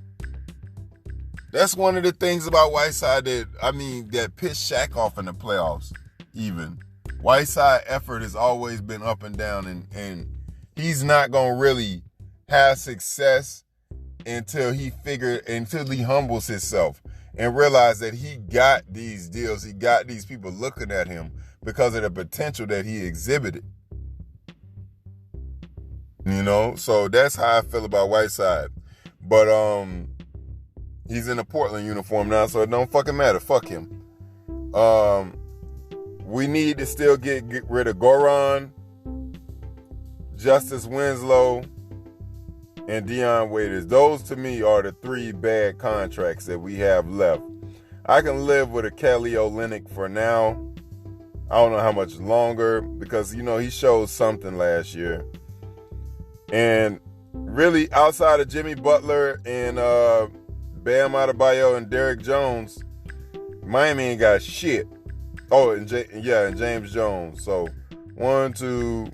Speaker 1: That's one of the things about Whiteside that pissed Shaq off in the playoffs, even. Whiteside effort has always been up and down, and he's not going to really have success until he humbles himself and realize that he got these deals, he got these people looking at him because of the potential that he exhibited. You know, so that's how I feel about Whiteside. But he's in a Portland uniform now, so it don't fucking matter. Fuck him. We need to still get rid of Goran, Justice Winslow, and Dion Waiters. Those, to me, are the 3 bad contracts that we have left. I can live with a Kelly Olynyk for now. I don't know how much longer because, you know, he showed something last year. And really, outside of Jimmy Butler and Bam Adebayo and Derrick Jones, Miami ain't got shit. Oh, and James Jones. So 1, 2,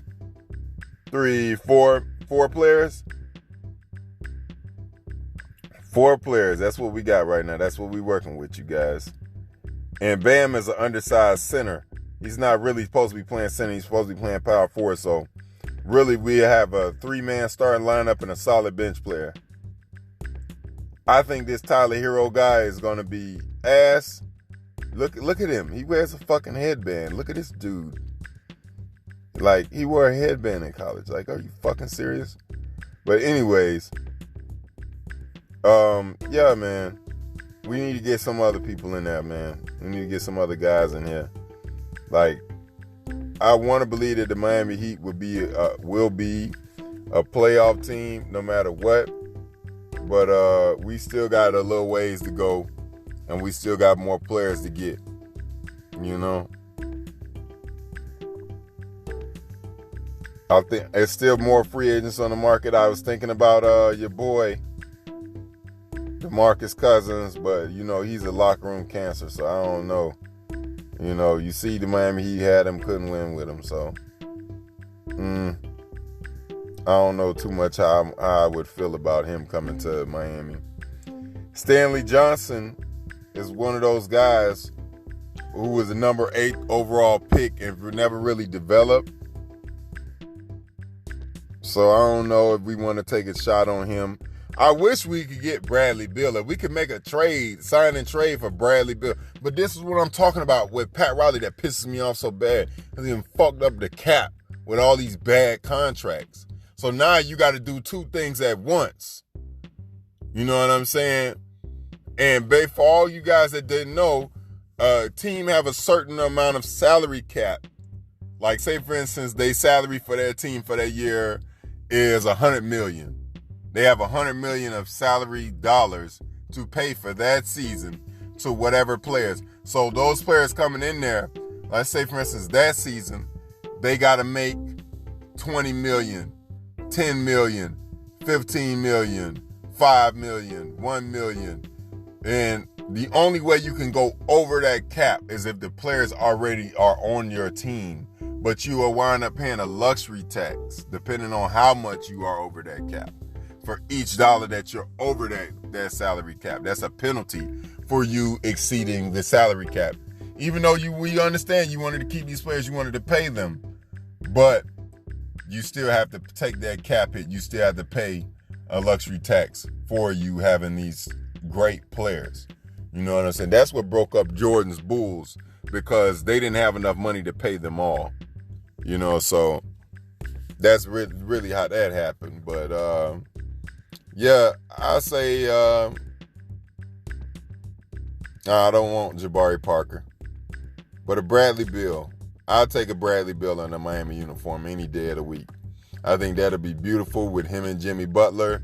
Speaker 1: 3, 4 players. 4 players. That's what we got right now. That's what we working with, you guys. And Bam is an undersized center. He's not really supposed to be playing center. He's supposed to be playing power forward. So really, we have a 3-man starting lineup and a solid bench player. I think this Tyler Hero guy is going to be ass. Look at him. He wears a fucking headband. Look at this dude. Like, he wore a headband in college. Like, are you fucking serious? But anyways, yeah, man. We need to get some other people in there, man. We need to get some other guys in here. Like, I want to believe that the Miami Heat will be a playoff team no matter what. But we still got a little ways to go. And we still got more players to get, you know. I think there's still more free agents on the market. I was thinking about your boy, DeMarcus Cousins, but, you know, he's a locker room cancer, so I don't know. You know, you see the Miami Heat had him, couldn't win with him, so I don't know too much how I would feel about him coming to Miami. Stanley Johnson is one of those guys who was the number 8 overall pick and never really developed. So I don't know if we want to take a shot on him. I wish we could get Bradley Beal. If we could make a trade, sign and trade for Bradley Beal. But this is what I'm talking about with Pat Riley that pisses me off so bad. Because he fucked up the cap with all these bad contracts. So now you got to do 2 things at once. You know what I'm saying? And for all you guys that didn't know, team have a certain amount of salary cap. Like, say, for instance, their salary for their team for that year is $100 million. They have $100 million of salary dollars to pay for that season to whatever players. So those players coming in there, let's say, for instance, that season, they got to make $20 million, $10 million, $15 million, $5 million, $1 million. And the only way you can go over that cap is if the players already are on your team. But you will wind up paying a luxury tax depending on how much you are over that cap. for each dollar that you're over that salary cap. That's a penalty for you exceeding the salary cap. Even though we understand you wanted to keep these players, you wanted to pay them, but you still have to take that cap hit. You still have to pay a luxury tax for you having these great players. You know what I'm saying? That's what broke up Jordan's Bulls, because they didn't have enough money to pay them all. You know, so that's really how that happened. But yeah, I say I don't want Jabari Parker, but a Bradley Beal. I'll take a Bradley Beal in a Miami uniform any day of the week. I think that'll be beautiful with him and Jimmy Butler,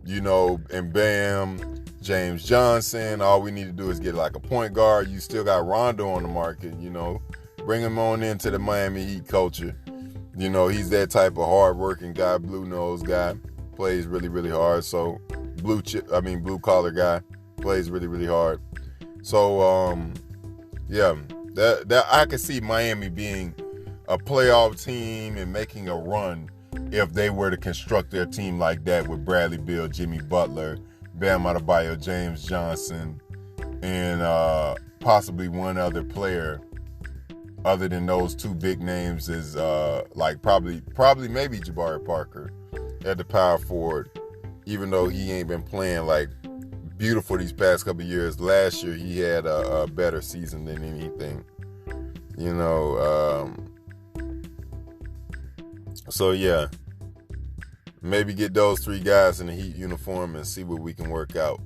Speaker 1: you know, and Bam, James Johnson. All we need to do is get like a point guard. You still got Rondo on the market, you know. Bring him on into the Miami Heat culture. You know, he's that type of hard-working guy, blue-nose guy. Plays really, really hard. So, blue-collar guy. Plays really, really hard. So, yeah. That I could see Miami being a playoff team and making a run if they were to construct their team like that with Bradley Beal, Jimmy Butler, Bam Adebayo, James Johnson, and possibly one other player other than those two big names is like probably maybe Jabari Parker at the power forward, even though he ain't been playing like beautiful these past couple of years. Last year he had a better season than anything, you know. So yeah, maybe get those three guys in the Heat uniform and see what we can work out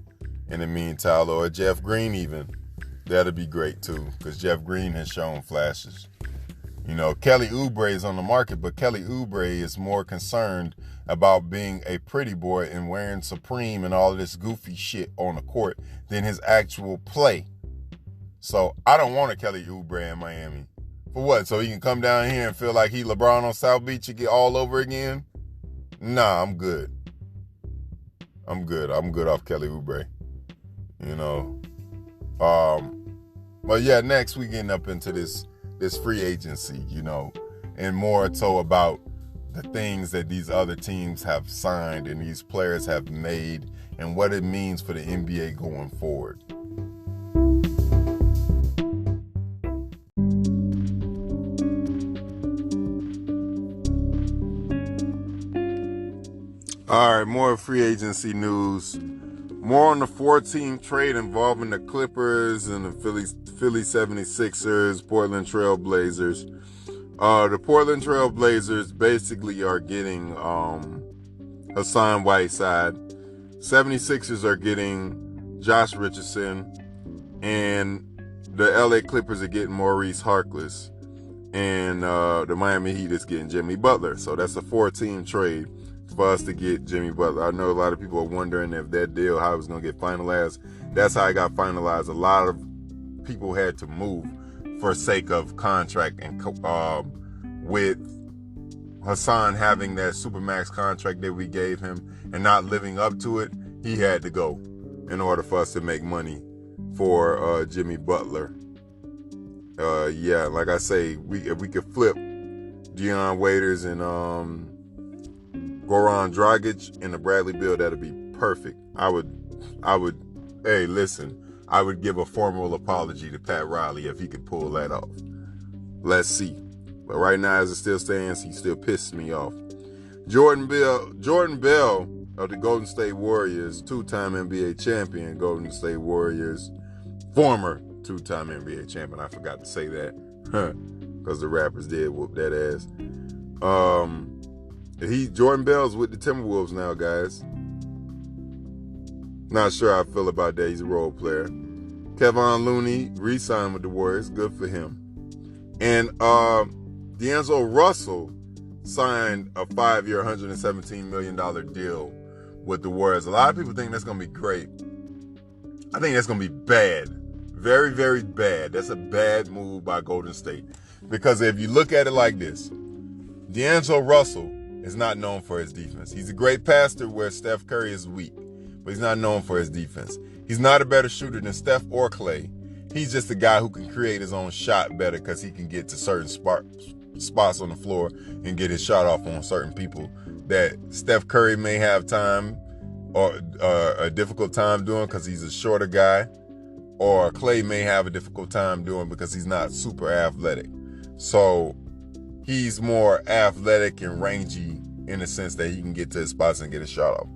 Speaker 1: in the meantime. Or Jeff Green even, that'd be great too, because Jeff Green has shown flashes. You know, Kelly Oubre is on the market, but Kelly Oubre is more concerned about being a pretty boy and wearing Supreme and all of this goofy shit on the court than his actual play. So I don't want a Kelly Oubre in Miami. For what? So he can come down here and feel like he LeBron on South Beach and get all over again? Nah, I'm good. I'm good off Kelly Oubre. You know. But yeah, next we getting up into this free agency, you know, and more so about the things that these other teams have signed and these players have made and what it means for the NBA going forward. All right, more free agency news. More on the 4-team trade involving the Clippers and the Philly 76ers, Portland Trail Blazers. The Portland Trail Blazers basically are getting Hassan Whiteside. 76ers are getting Josh Richardson. And the LA Clippers are getting Maurice Harkless. And the Miami Heat is getting Jimmy Butler. So that's a 4-team trade for us to get Jimmy Butler. I know a lot of people are wondering if that deal, how it was going to get finalized. That's how it got finalized. A lot of people had to move for sake of contract, and with Hassan having that Supermax contract that we gave him and not living up to it, he had to go in order for us to make money for Jimmy Butler. Yeah, like I say, if we could flip Dion Waiters and Goran Dragic in the Bradley Beal, that'd be perfect. I would, hey, listen, I would give a formal apology to Pat Riley if he could pull that off. Let's see. But right now, as it still stands, he still pisses me off. Jordan Bell of the Golden State Warriors, two-time NBA champion, Golden State Warriors, former two-time NBA champion. I forgot to say that because the rappers did whoop that ass. Jordan Bell's with the Timberwolves now, guys. Not sure how I feel about that. He's a role player. Kevon Looney re-signed with the Warriors. Good for him. And D'Angelo Russell signed a 5-year, $117 million deal with the Warriors. A lot of people think that's going to be great. I think that's going to be bad. Very, very bad. That's a bad move by Golden State. Because if you look at it like this, D'Angelo Russell is not known for his defense. He's a great passer where Steph Curry is weak, but he's not known for his defense. He's not a better shooter than Steph or Clay. He's just a guy who can create his own shot better because he can get to certain spots on the floor and get his shot off on certain people that Steph Curry may have time or a difficult time doing because he's a shorter guy, or Clay may have a difficult time doing because he's not super athletic. So he's more athletic and rangy in the sense that he can get to his spots and get a shot off.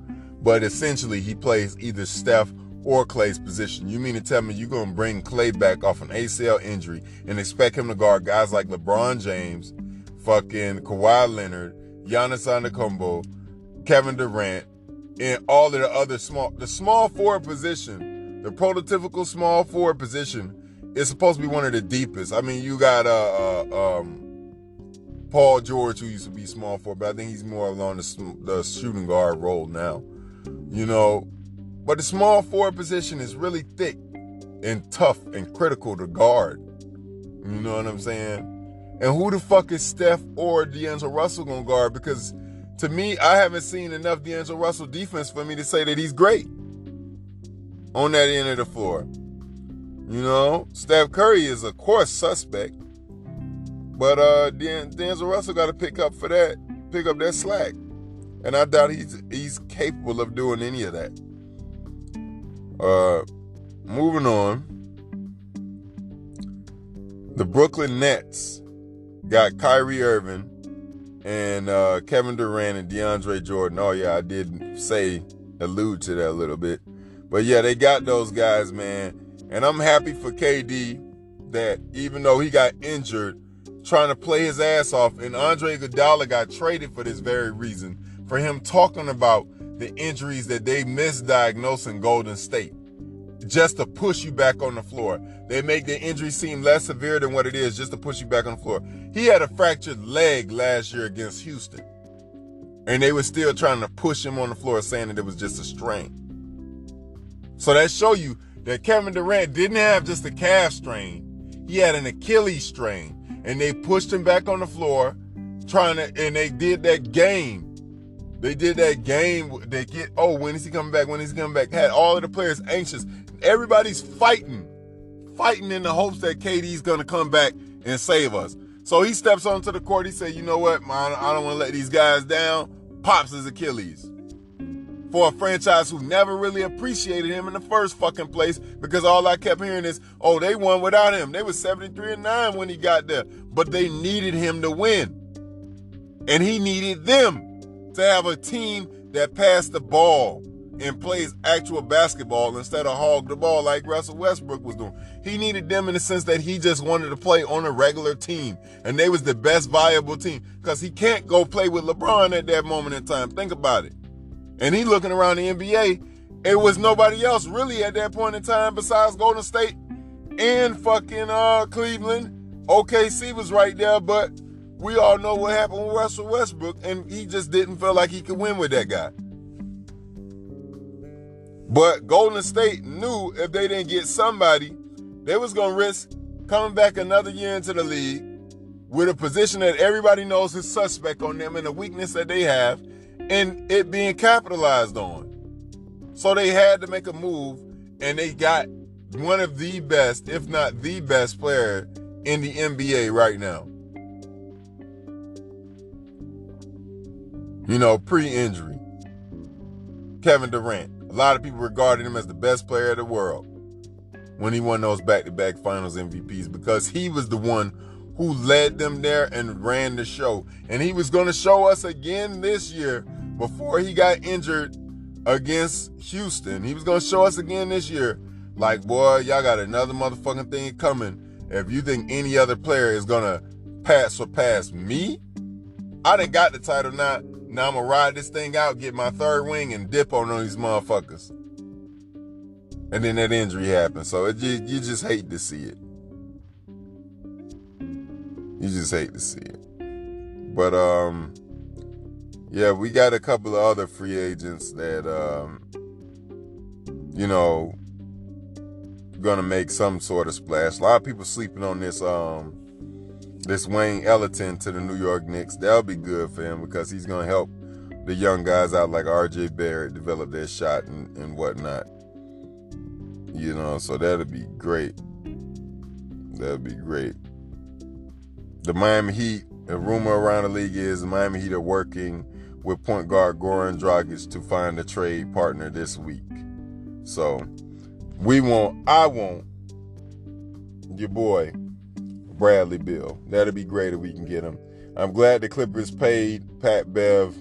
Speaker 1: But essentially, he plays either Steph or Clay's position. You mean to tell me you're going to bring Clay back off an ACL injury and expect him to guard guys like LeBron James, fucking Kawhi Leonard, Giannis Antetokounmpo, Kevin Durant, and all of the other small forward position, the prototypical small forward position is supposed to be one of the deepest. I mean, you got Paul George, who used to be small forward, but I think he's more along the shooting guard role now. You know, but the small forward position is really thick and tough and critical to guard. You know what I'm saying? And who the fuck is Steph or D'Angelo Russell gonna guard? Because to me, I haven't seen enough D'Angelo Russell defense for me to say that he's great on that end of the floor. You know, Steph Curry is of course suspect, but D'Angelo Russell got to pick up that slack, and I doubt he's capable of doing any of that. Moving on, the Brooklyn Nets got Kyrie Irving and Kevin Durant and DeAndre Jordan. Oh yeah, I did allude to that a little bit, but yeah, they got those guys, man. And I'm happy for KD that even though he got injured, trying to play his ass off, and Andre Iguodala got traded for this very reason, for him talking about the injuries that they misdiagnosed in Golden State, just to push you back on the floor. They make the injury seem less severe than what it is, just to push you back on the floor. He had a fractured leg last year against Houston, and they were still trying to push him on the floor, saying that it was just a strain. So that show you that Kevin Durant didn't have just a calf strain. He had an Achilles strain. And they pushed him back on the floor, and they did that game. When is he coming back? When is he coming back? Had all of the players anxious. Everybody's fighting in the hopes that KD's going to come back and save us. So he steps onto the court. He said, you know what, man, I don't want to let these guys down. Pops his Achilles. For a franchise who never really appreciated him in the first fucking place, because all I kept hearing is, oh, they won without him. They were 73-9 when he got there, but they needed him to win. And he needed them to have a team that passed the ball and plays actual basketball instead of hog the ball like Russell Westbrook was doing. He needed them in the sense that he just wanted to play on a regular team, and they was the best viable team, because he can't go play with LeBron at that moment in time. Think about it. And he looking around the NBA, it was nobody else really at that point in time besides Golden State and fucking Cleveland. OKC was right there, but we all know what happened with Russell Westbrook, and he just didn't feel like he could win with that guy. But Golden State knew if they didn't get somebody, they was going to risk coming back another year into the league with a position that everybody knows is suspect on them and a weakness that they have, and it being capitalized on. So they had to make a move, and they got one of the best, if not the best player in the NBA right now. You know, pre-injury. Kevin Durant. A lot of people regarded him as the best player of the world when he won those back-to-back finals MVPs, because he was the one who led them there and ran the show. And he was going to show us again this year before he got injured against Houston. He was going to show us again this year. Like, boy, y'all got another motherfucking thing coming. If you think any other player is going to surpass me, I done got the title now. Now I'm going to ride this thing out, get my third wing, and dip on these motherfuckers. And then that injury happened. So you just hate to see it. You just hate to see it. But, yeah, we got a couple of other free agents that, you know, gonna make some sort of splash. A lot of people sleeping on this Wayne Ellington to the New York Knicks. That'll be good for him, because he's gonna help the young guys out like RJ Barrett develop their shot and whatnot. You know, so that'll be great. That'll be great. The Miami Heat, the rumor around the league is the Miami Heat are working with point guard Goran Dragic to find a trade partner this week. So I want your boy Bradley Beal. That'd be great if we can get him. I'm glad the Clippers paid Pat Bev.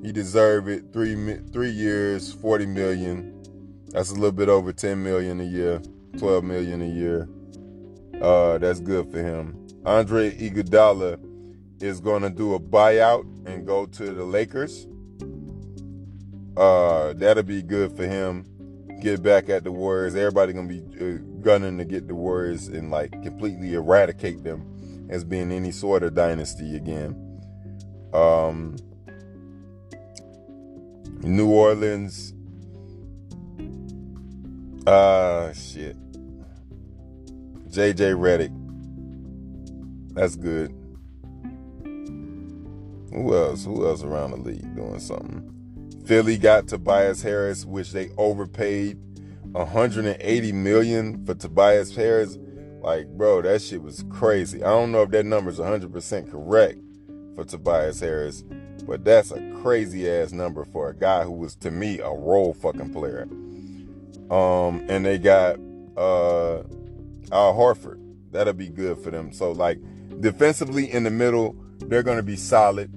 Speaker 1: He deserved it. 3 years, $40 million. That's a little bit over $10 million a year, $12 million a year. That's good for him. Andre Iguodala is going to do a buyout and go to the Lakers. That'll be good for him. Get back at the Warriors. Everybody going to be gunning to get the Warriors and like completely eradicate them as being any sort of dynasty again. New Orleans. Shit. JJ Redick. That's good. Who else around the league doing something? Philly got Tobias Harris, which they overpaid $180 million for Tobias Harris. Like, bro, that shit was crazy. I don't know if that number's 100% correct for Tobias Harris, but that's a crazy ass number for a guy who was, to me, a role fucking player. And they got Al Horford. That'll be good for them. So, like, defensively in the middle, they're going to be solid.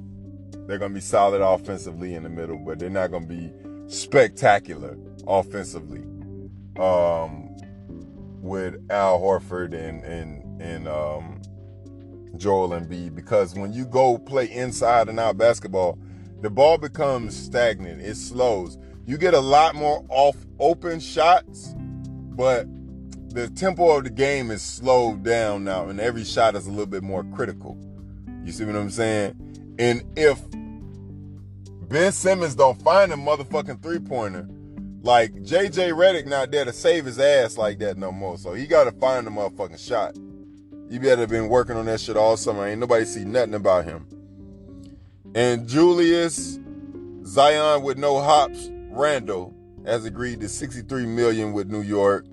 Speaker 1: They're going to be solid offensively in the middle, but they're not going to be spectacular offensively with Al Horford and Joel Embiid. Because when you go play inside and out basketball, the ball becomes stagnant. It slows. You get a lot more open shots, but the tempo of the game is slowed down now, and every shot is a little bit more critical. You see what I'm saying? And if Ben Simmons don't find a motherfucking three-pointer, like JJ Redick not there to save his ass like that no more. So he got to find a motherfucking shot. You better have been working on that shit all summer. Ain't nobody see nothing about him. And Julius Zion with no hops, Randle has agreed to $63 million with New York.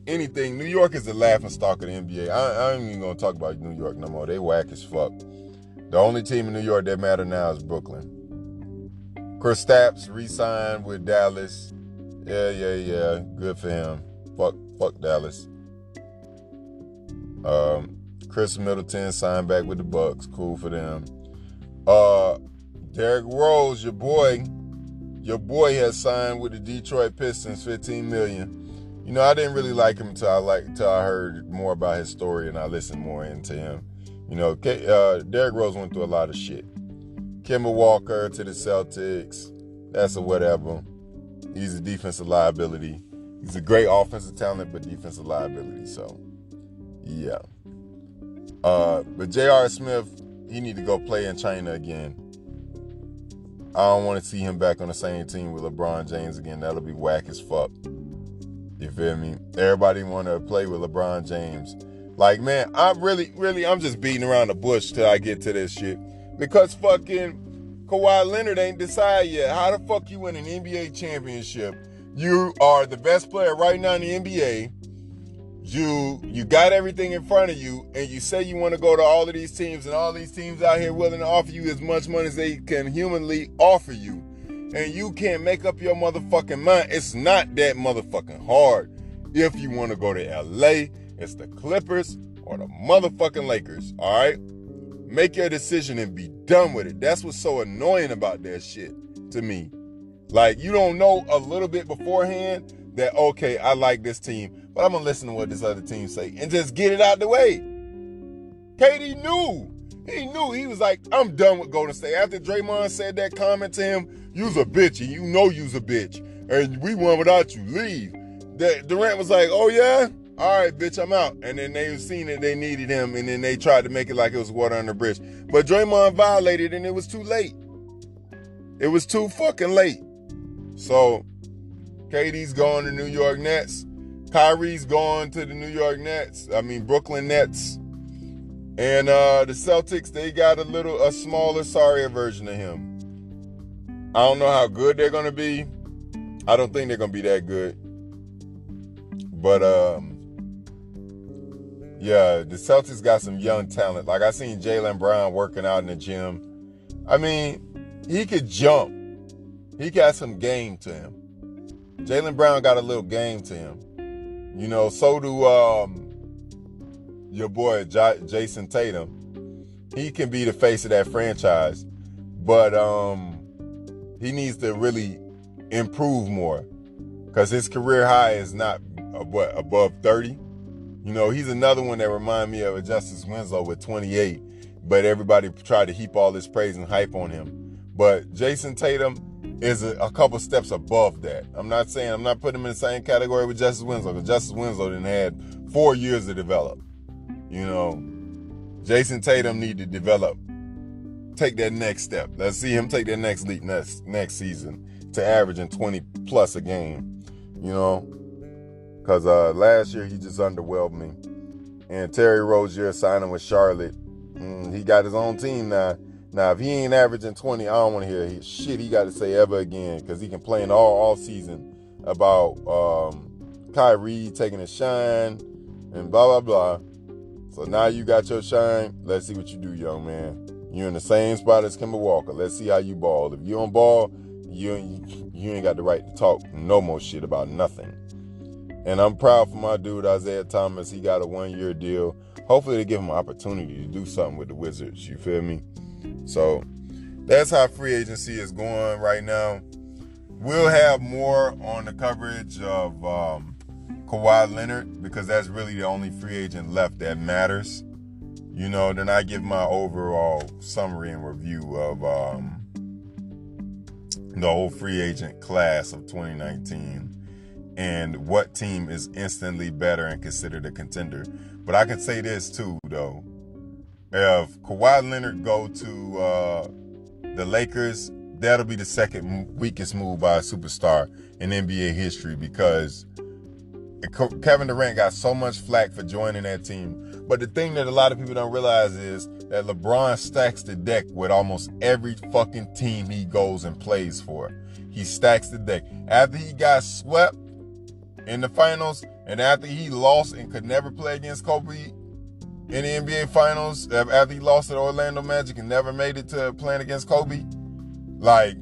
Speaker 1: Anything. New York is the laughingstock of the NBA. I ain't even gonna talk about New York no more. They whack as fuck. The only team in New York that matter now is Brooklyn. Kristaps re-signed with Dallas. Yeah. Good for him. Fuck Dallas. Chris Middleton signed back with the Bucks. Cool for them. Derrick Rose, your boy has signed with the Detroit Pistons, $15 million. You know, I didn't really like him until I heard more about his story and I listened more into him. You know, Derrick Rose went through a lot of shit. Kemba Walker to the Celtics. That's a whatever. He's a defensive liability. He's a great offensive talent, but defensive liability. So, yeah. But J.R. Smith, he need to go play in China again. I don't want to see him back on the same team with LeBron James again. That'll be whack as fuck. You feel me? Everybody want to play with LeBron James. Like, man, I'm just beating around the bush till I get to this shit. Because fucking Kawhi Leonard ain't decided yet. How the fuck you win an NBA championship? You are the best player right now in the NBA. You got everything in front of you, and you say you want to go to all of these teams, and all these teams out here willing to offer you as much money as they can humanly offer you. And you can't make up your motherfucking mind. It's not that motherfucking hard. If you want to go to LA, it's the Clippers or the motherfucking Lakers, all right? Make your decision and be done with it. That's what's so annoying about that shit to me. Like, you don't know a little bit beforehand that, okay, I like this team, but I'm going to listen to what this other team say and just get it out the way. KD knew. He knew. He was like, I'm done with Golden State. After Draymond said that comment to him, you's a bitch, and you know you's a bitch, and we won without you. Leave. Durant was like, oh, yeah? All right, bitch, I'm out. And then they seen that they needed him, and then they tried to make it like it was water under the bridge. But Draymond violated, and it was too late. It was too fucking late. So, KD's going to New York Nets. Kyrie's going to the Brooklyn Nets. And the Celtics, they got a smaller, sorrier version of him. I don't know how good they're going to be. I don't think they're going to be that good. But, yeah, the Celtics got some young talent. Like, I seen Jaylen Brown working out in the gym. I mean, he could jump. He got some game to him. Jaylen Brown got a little game to him. You know, so do your boy Jason Tatum. He can be the face of that franchise, but he needs to really improve more because his career high is not above 30. You know, he's another one that reminds me of Justice Winslow with 28, but everybody tried to heap all this praise and hype on him. But Jason Tatum is a couple steps above that. I'm not putting him in the same category with Justice Winslow, because Justice Winslow didn't had 4 years to develop. You know, Jason Tatum need to develop, take that next step. Let's see him take that next leap next season to averaging 20 plus a game. You know, because last year he just underwhelmed me. And Terry Rozier signing with Charlotte. He got his own team now. Now, if he ain't averaging 20, I don't want to hear shit he got to say ever again, because he complained all season about Kyrie taking his shine and blah, blah, blah. So now you got your shine. Let's see what you do, young man. You're in the same spot as Kemba Walker. Let's see how you ball. If you don't ball, you ain't got the right to talk no more shit about nothing. And I'm proud for my dude, Isaiah Thomas. He got a 1-year deal. Hopefully they give him an opportunity to do something with the Wizards. You feel me? So that's how free agency is going right now. We'll have more on the coverage of Kawhi Leonard, because that's really the only free agent left that matters. You know, then I give my overall summary and review of the whole free agent class of 2019 and what team is instantly better and considered a contender. But I can say this too, though. If Kawhi Leonard go to the Lakers, that'll be the second weakest move by a superstar in NBA history, because Kevin Durant got so much flack for joining that team. But the thing that a lot of people don't realize is that LeBron stacks the deck with almost every fucking team he goes and plays for. He stacks the deck. After he got swept in the finals, and after he lost and could never play against Kobe in the NBA Finals, after he lost to the Orlando Magic and never made it to playing against Kobe, like,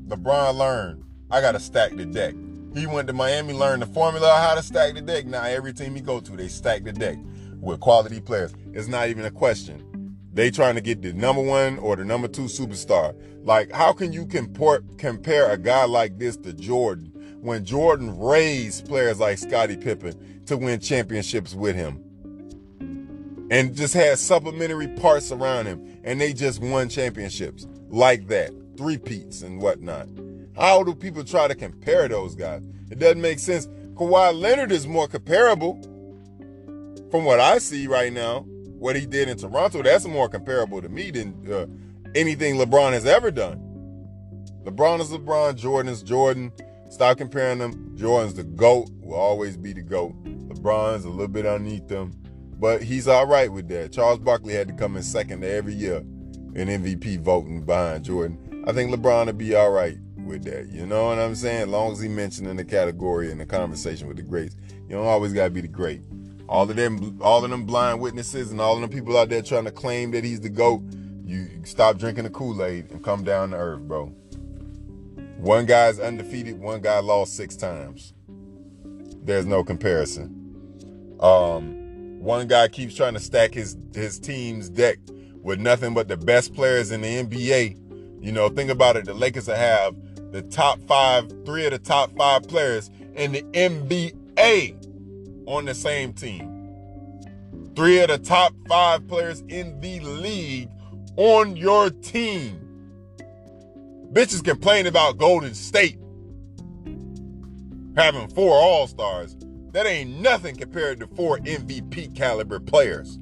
Speaker 1: LeBron learned, I got to stack the deck. He went to Miami, learned the formula of how to stack the deck. Now every team he go to, they stack the deck with quality players. It's not even a question. They trying to get the number 1 or the number 2 superstar. Like, how can you compare a guy like this to Jordan when Jordan raised players like Scottie Pippen to win championships with him and just had supplementary parts around him, and they just won championships like that, 3-peats and whatnot? How do people try to compare those guys? It doesn't make sense. Kawhi Leonard is more comparable from what I see right now. What he did in Toronto, that's more comparable to me than anything LeBron has ever done. LeBron is LeBron, Jordan is Jordan. Stop comparing them. Jordan's the GOAT, will always be the GOAT. LeBron's a little bit underneath them, but he's all right with that. Charles Barkley had to come in second every year in MVP voting behind Jordan. I think LeBron will be all right with that. You know what I'm saying? As long as he mentioned in the category in the conversation with the greats. You don't always got to be the great. All of them blind witnesses and all of them people out there trying to claim that he's the GOAT, you stop drinking the Kool-Aid and come down to earth, bro. One guy's undefeated, one guy lost 6 times. There's no comparison. One guy keeps trying to stack his team's deck with nothing but the best players in the NBA. You know, think about it. The Lakers will have the top 5, 3 of the top 5 players in the NBA on the same team. 3 of the top 5 players in the league on your team. Bitches complain about Golden State having 4 All-Stars. That ain't nothing compared to 4 MVP caliber players.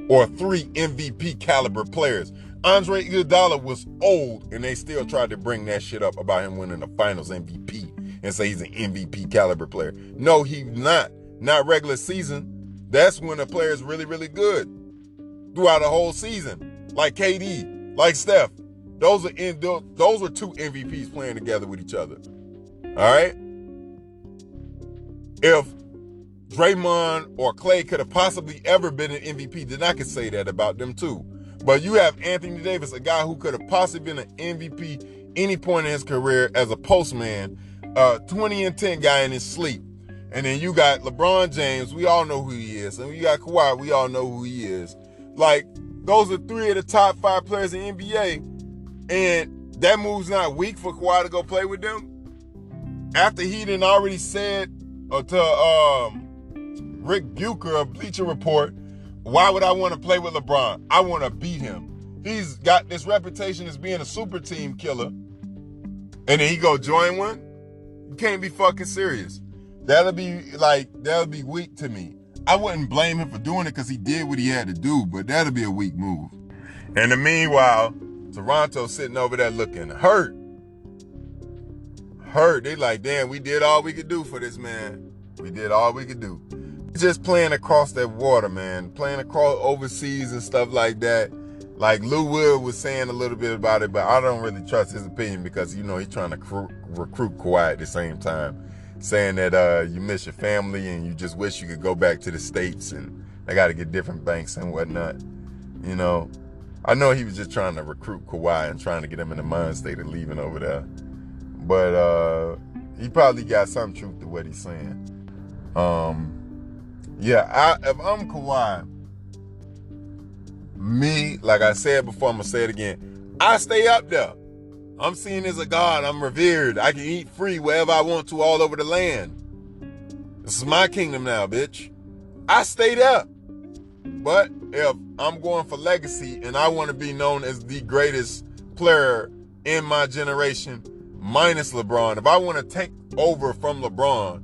Speaker 1: Or 3 MVP caliber players. Andre Iguodala was old, and they still tried to bring that shit up about him winning the Finals MVP and say he's an MVP caliber player. No, he's not. Not regular season. That's when a player is really, really good throughout a whole season. Like KD, like Steph. Those were 2 MVPs playing together with each other. All right? If Draymond or Clay could have possibly ever been an MVP, then I could say that about them too. But you have Anthony Davis, a guy who could have possibly been an MVP any point in his career as a postman, 20 and 10 guy in his sleep. And then you got LeBron James, we all know who he is. And you got Kawhi, we all know who he is. Like, those are 3 of the top 5 players in the NBA. And that move's not weak for Kawhi to go play with them. After he done already said to Rick Bucher of Bleacher Report, why would I want to play with LeBron? I want to beat him. He's got this reputation as being a super team killer. And then he go join one? You can't be fucking serious. That'll be weak to me. I wouldn't blame him for doing it because he did what he had to do, but that'll be a weak move. And in the meanwhile, Toronto sitting over there looking hurt. They like, damn, we did all we could do for this man. We did all we could do. Just playing across that water, man. Playing across overseas and stuff like that. Like Lou Will was saying a little bit about it, but I don't really trust his opinion because, he's trying to recruit Kawhi at the same time. Saying that you miss your family and you just wish you could go back to the States and they got to get different banks and whatnot. I know he was just trying to recruit Kawhi and trying to get him in the mind state of leaving over there. But he probably got some truth to what he's saying. If I'm Kawhi, me, like I said before, I'm going to say it again, I stay up there. I'm seen as a god. I'm revered. I can eat free wherever I want to all over the land. This is my kingdom now, bitch. I stay there. But if I'm going for legacy and I want to be known as the greatest player in my generation, minus LeBron, if I want to take over from LeBron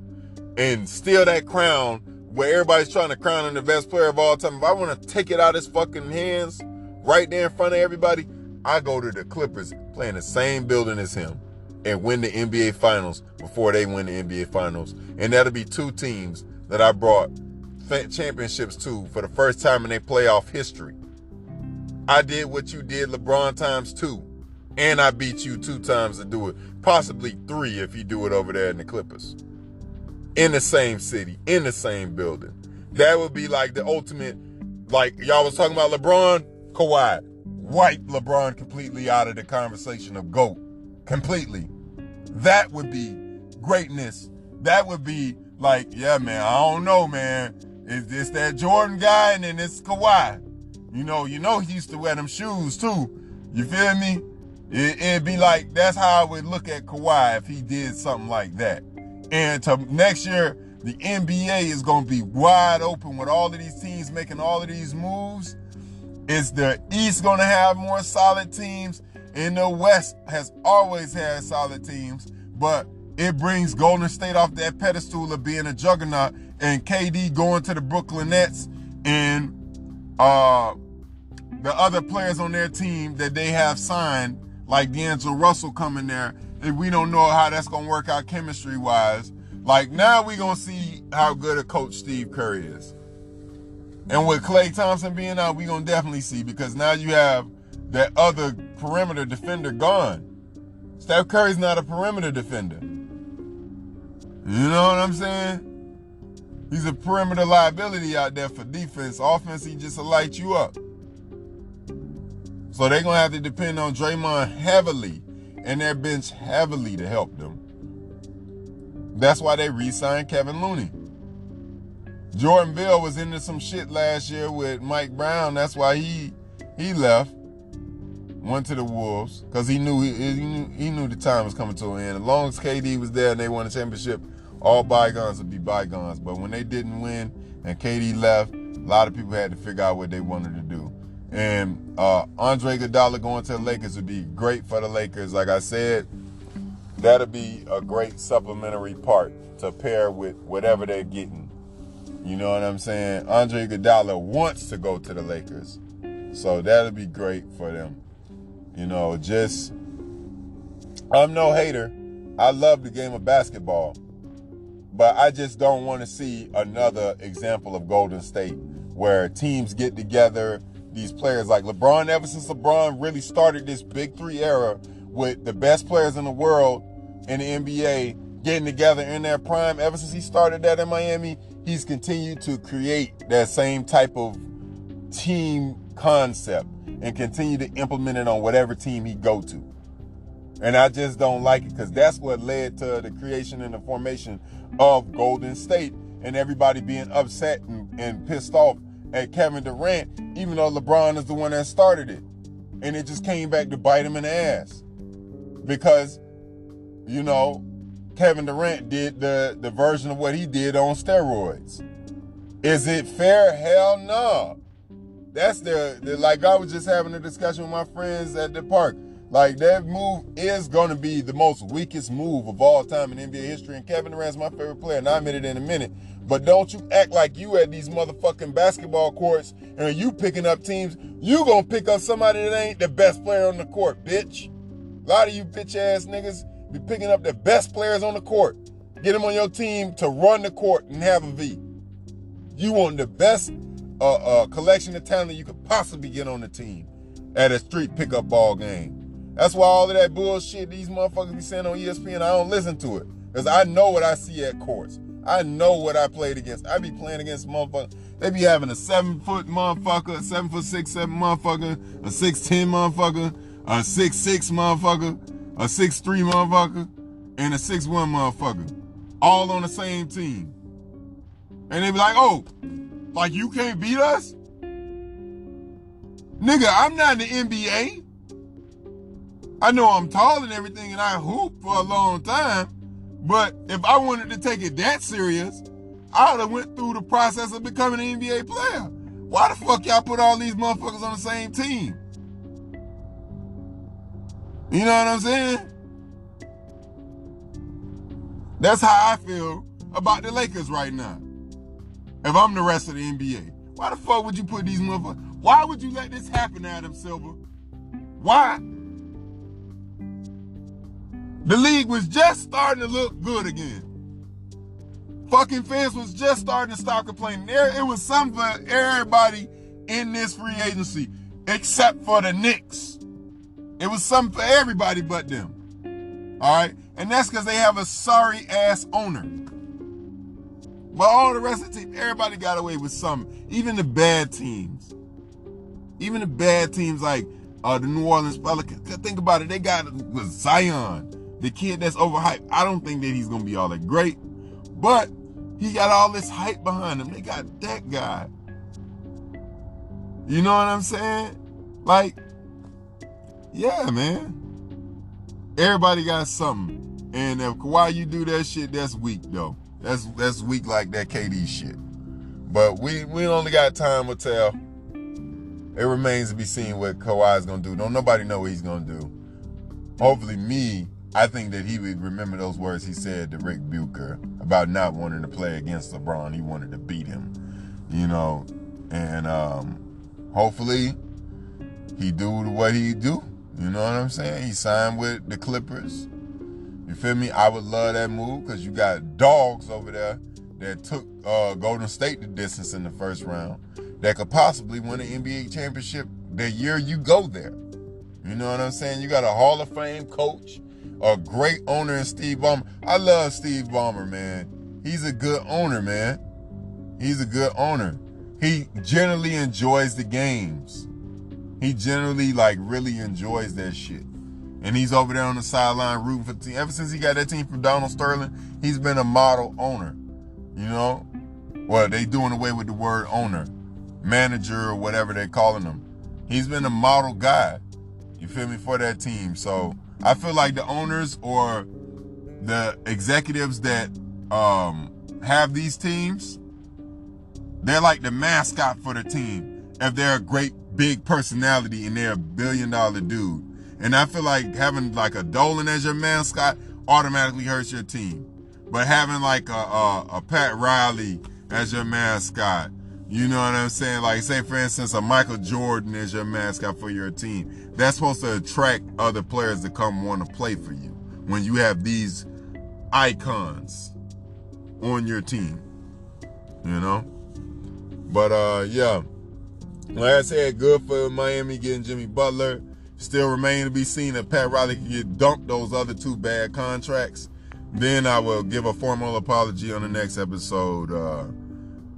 Speaker 1: and steal that crown where everybody's trying to crown him the best player of all time, if I want to take it out of his fucking hands right there in front of everybody, I go to the Clippers, play in the same building as him, and win the NBA Finals before they win the NBA Finals. And that'll be 2 teams that I brought championships to for the first time in their playoff history. I did what you did LeBron times 2, and I beat you 2 times to do it. Possibly 3 if you do it over there in the Clippers. In the same city, in the same building. That would be like the ultimate, like y'all was talking about LeBron, Kawhi. Wipe LeBron completely out of the conversation of GOAT. Completely. That would be greatness. That would be like, yeah, man, I don't know, man. It's that Jordan guy and then it's Kawhi. You know he used to wear them shoes too. You feel me? It'd be like, that's how I would look at Kawhi if he did something like that. And to next year, the NBA is going to be wide open with all of these teams making all of these moves. Is the East going to have more solid teams? And the West has always had solid teams. But it brings Golden State off that pedestal of being a juggernaut. And KD going to the Brooklyn Nets. And the other players on their team that they have signed, like D'Angelo Russell coming there. And we don't know how that's going to work out chemistry-wise. Like, now we're going to see how good a coach Steve Kerr is. And with Klay Thompson being out, we're going to definitely see, because now you have that other perimeter defender gone. Steph Curry's not a perimeter defender. You know what I'm saying? He's a perimeter liability out there for defense. Offense, he just will light you up. So they're going to have to depend on Draymond heavily and their bench heavily to help them. That's why they re-signed Kevin Looney. Jordan Bell was into some shit last year with Mike Brown. That's why he left, went to the Wolves, because he knew the time was coming to an end. As long as KD was there and they won a championship, all bygones would be bygones. But when they didn't win and KD left, a lot of people had to figure out what they wanted to do. And Andre Iguodala going to the Lakers would be great for the Lakers. Like I said, that'll be a great supplementary part to pair with whatever they're getting. You know what I'm saying? Andre Iguodala wants to go to the Lakers. So that'll be great for them. I'm no hater. I love the game of basketball. But I just don't want to see another example of Golden State where teams get together, these players like LeBron, ever since LeBron really started this Big Three era with the best players in the world in the NBA getting together in their prime, ever since he started that in Miami, he's continued to create that same type of team concept and continue to implement it on whatever team he go to. And I just don't like it, because that's what led to the creation and the formation of Golden State, and everybody being upset and pissed off at Kevin Durant, even though LeBron is the one that started it. And it just came back to bite him in the ass. Because, you know, Kevin Durant did the version of what he did on steroids. Is it fair? Hell no. That's like I was just having a discussion with my friends at the park. Like, that move is going to be the most weakest move of all time in NBA history. And Kevin Durant's my favorite player, and I'll admit it in a minute. But don't you act like you at these motherfucking basketball courts and you picking up teams. You going to pick up somebody that ain't the best player on the court, bitch. A lot of you bitch-ass niggas be picking up the best players on the court. Get them on your team to run the court and have a V. You want the best collection of talent you could possibly get on the team at a street pickup ball game. That's why all of that bullshit these motherfuckers be saying on ESPN, I don't listen to it. Because I know what I see at courts. I know what I played against. I be playing against motherfuckers. They be having a 7-foot motherfucker, a 7'6", motherfucker, a 6'10" motherfucker, a 6'6" motherfucker, a 6'3" motherfucker, and a 6'1" motherfucker. All on the same team. And they be like, oh, like you can't beat us? Nigga, I'm not in the NBA. I know I'm tall and everything, and I hoop for a long time, but if I wanted to take it that serious, I would have went through the process of becoming an NBA player. Why the fuck y'all put all these motherfuckers on the same team? You know what I'm saying? That's how I feel about the Lakers right now. If I'm the rest of the NBA, why the fuck would you put these motherfuckers? Why would you let this happen, Adam Silver? Why? The league was just starting to look good again. Fucking fans was just starting to stop complaining. It was something for everybody in this free agency, except for the Knicks. It was something for everybody but them. All right? And that's because they have a sorry-ass owner. But all the rest of the team, everybody got away with something. Even the bad teams. Even the bad teams like the New Orleans Pelicans. Think about it. They got with Zion, the kid that's overhyped. I don't think that he's going to be all that great. But he got all this hype behind him. They got that guy. You know what I'm saying? Like, yeah, man. Everybody got something. And if Kawhi, you do that shit, that's weak, though. That's weak like that KD shit. But we only got time to tell. It remains to be seen what Kawhi's going to do. Don't nobody know what he's going to do. Hopefully I think that he would remember those words he said to Rick Bucher about not wanting to play against LeBron. He wanted to beat him, you know. And hopefully he do what he do. You know what I'm saying? He signed with the Clippers. You feel me? I would love that move because you got dogs over there that took Golden State the distance in the first round that could possibly win an NBA championship the year you go there. You know what I'm saying? You got a Hall of Fame coach, a great owner in Steve Ballmer. I love Steve Ballmer, man. He's a good owner, man. He's a good owner. He generally enjoys the games. He generally, really enjoys that shit. And he's over there on the sideline rooting for the team. Ever since he got that team from Donald Sterling, he's been a model owner. You know? Well, they doing away with the word owner. Manager or whatever they're calling him. He's been a model guy. You feel me? For that team. So I feel like the owners or the executives that have these teams, they're like the mascot for the team. If they're a great big personality and they're $1 billion dude. And I feel like having like a Dolan as your mascot automatically hurts your team. But having like a Pat Riley as your mascot, you know what I'm saying? Like, say, for instance, a Michael Jordan is your mascot for your team. That's supposed to attract other players to come want to play for you when you have these icons on your team, you know? But, yeah. Like I said, good for Miami getting Jimmy Butler. Still remain to be seen if Pat Riley can get dumped those other two bad contracts. Then I will give a formal apology on the next episode.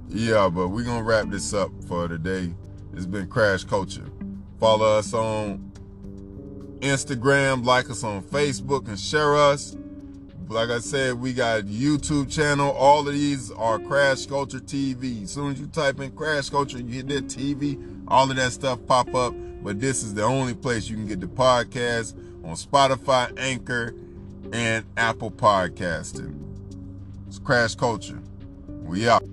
Speaker 1: Yeah, but we're going to wrap this up for today. It's been Crash Culture. Follow us on Instagram, like us on Facebook, and share us. Like I said, we got YouTube channel. All of these are Crash Culture TV. As soon as you type in Crash Culture, you hit that TV, all of that stuff pop up. But this is the only place you can get the podcast, on Spotify, Anchor, and Apple Podcasting. It's Crash Culture. We out.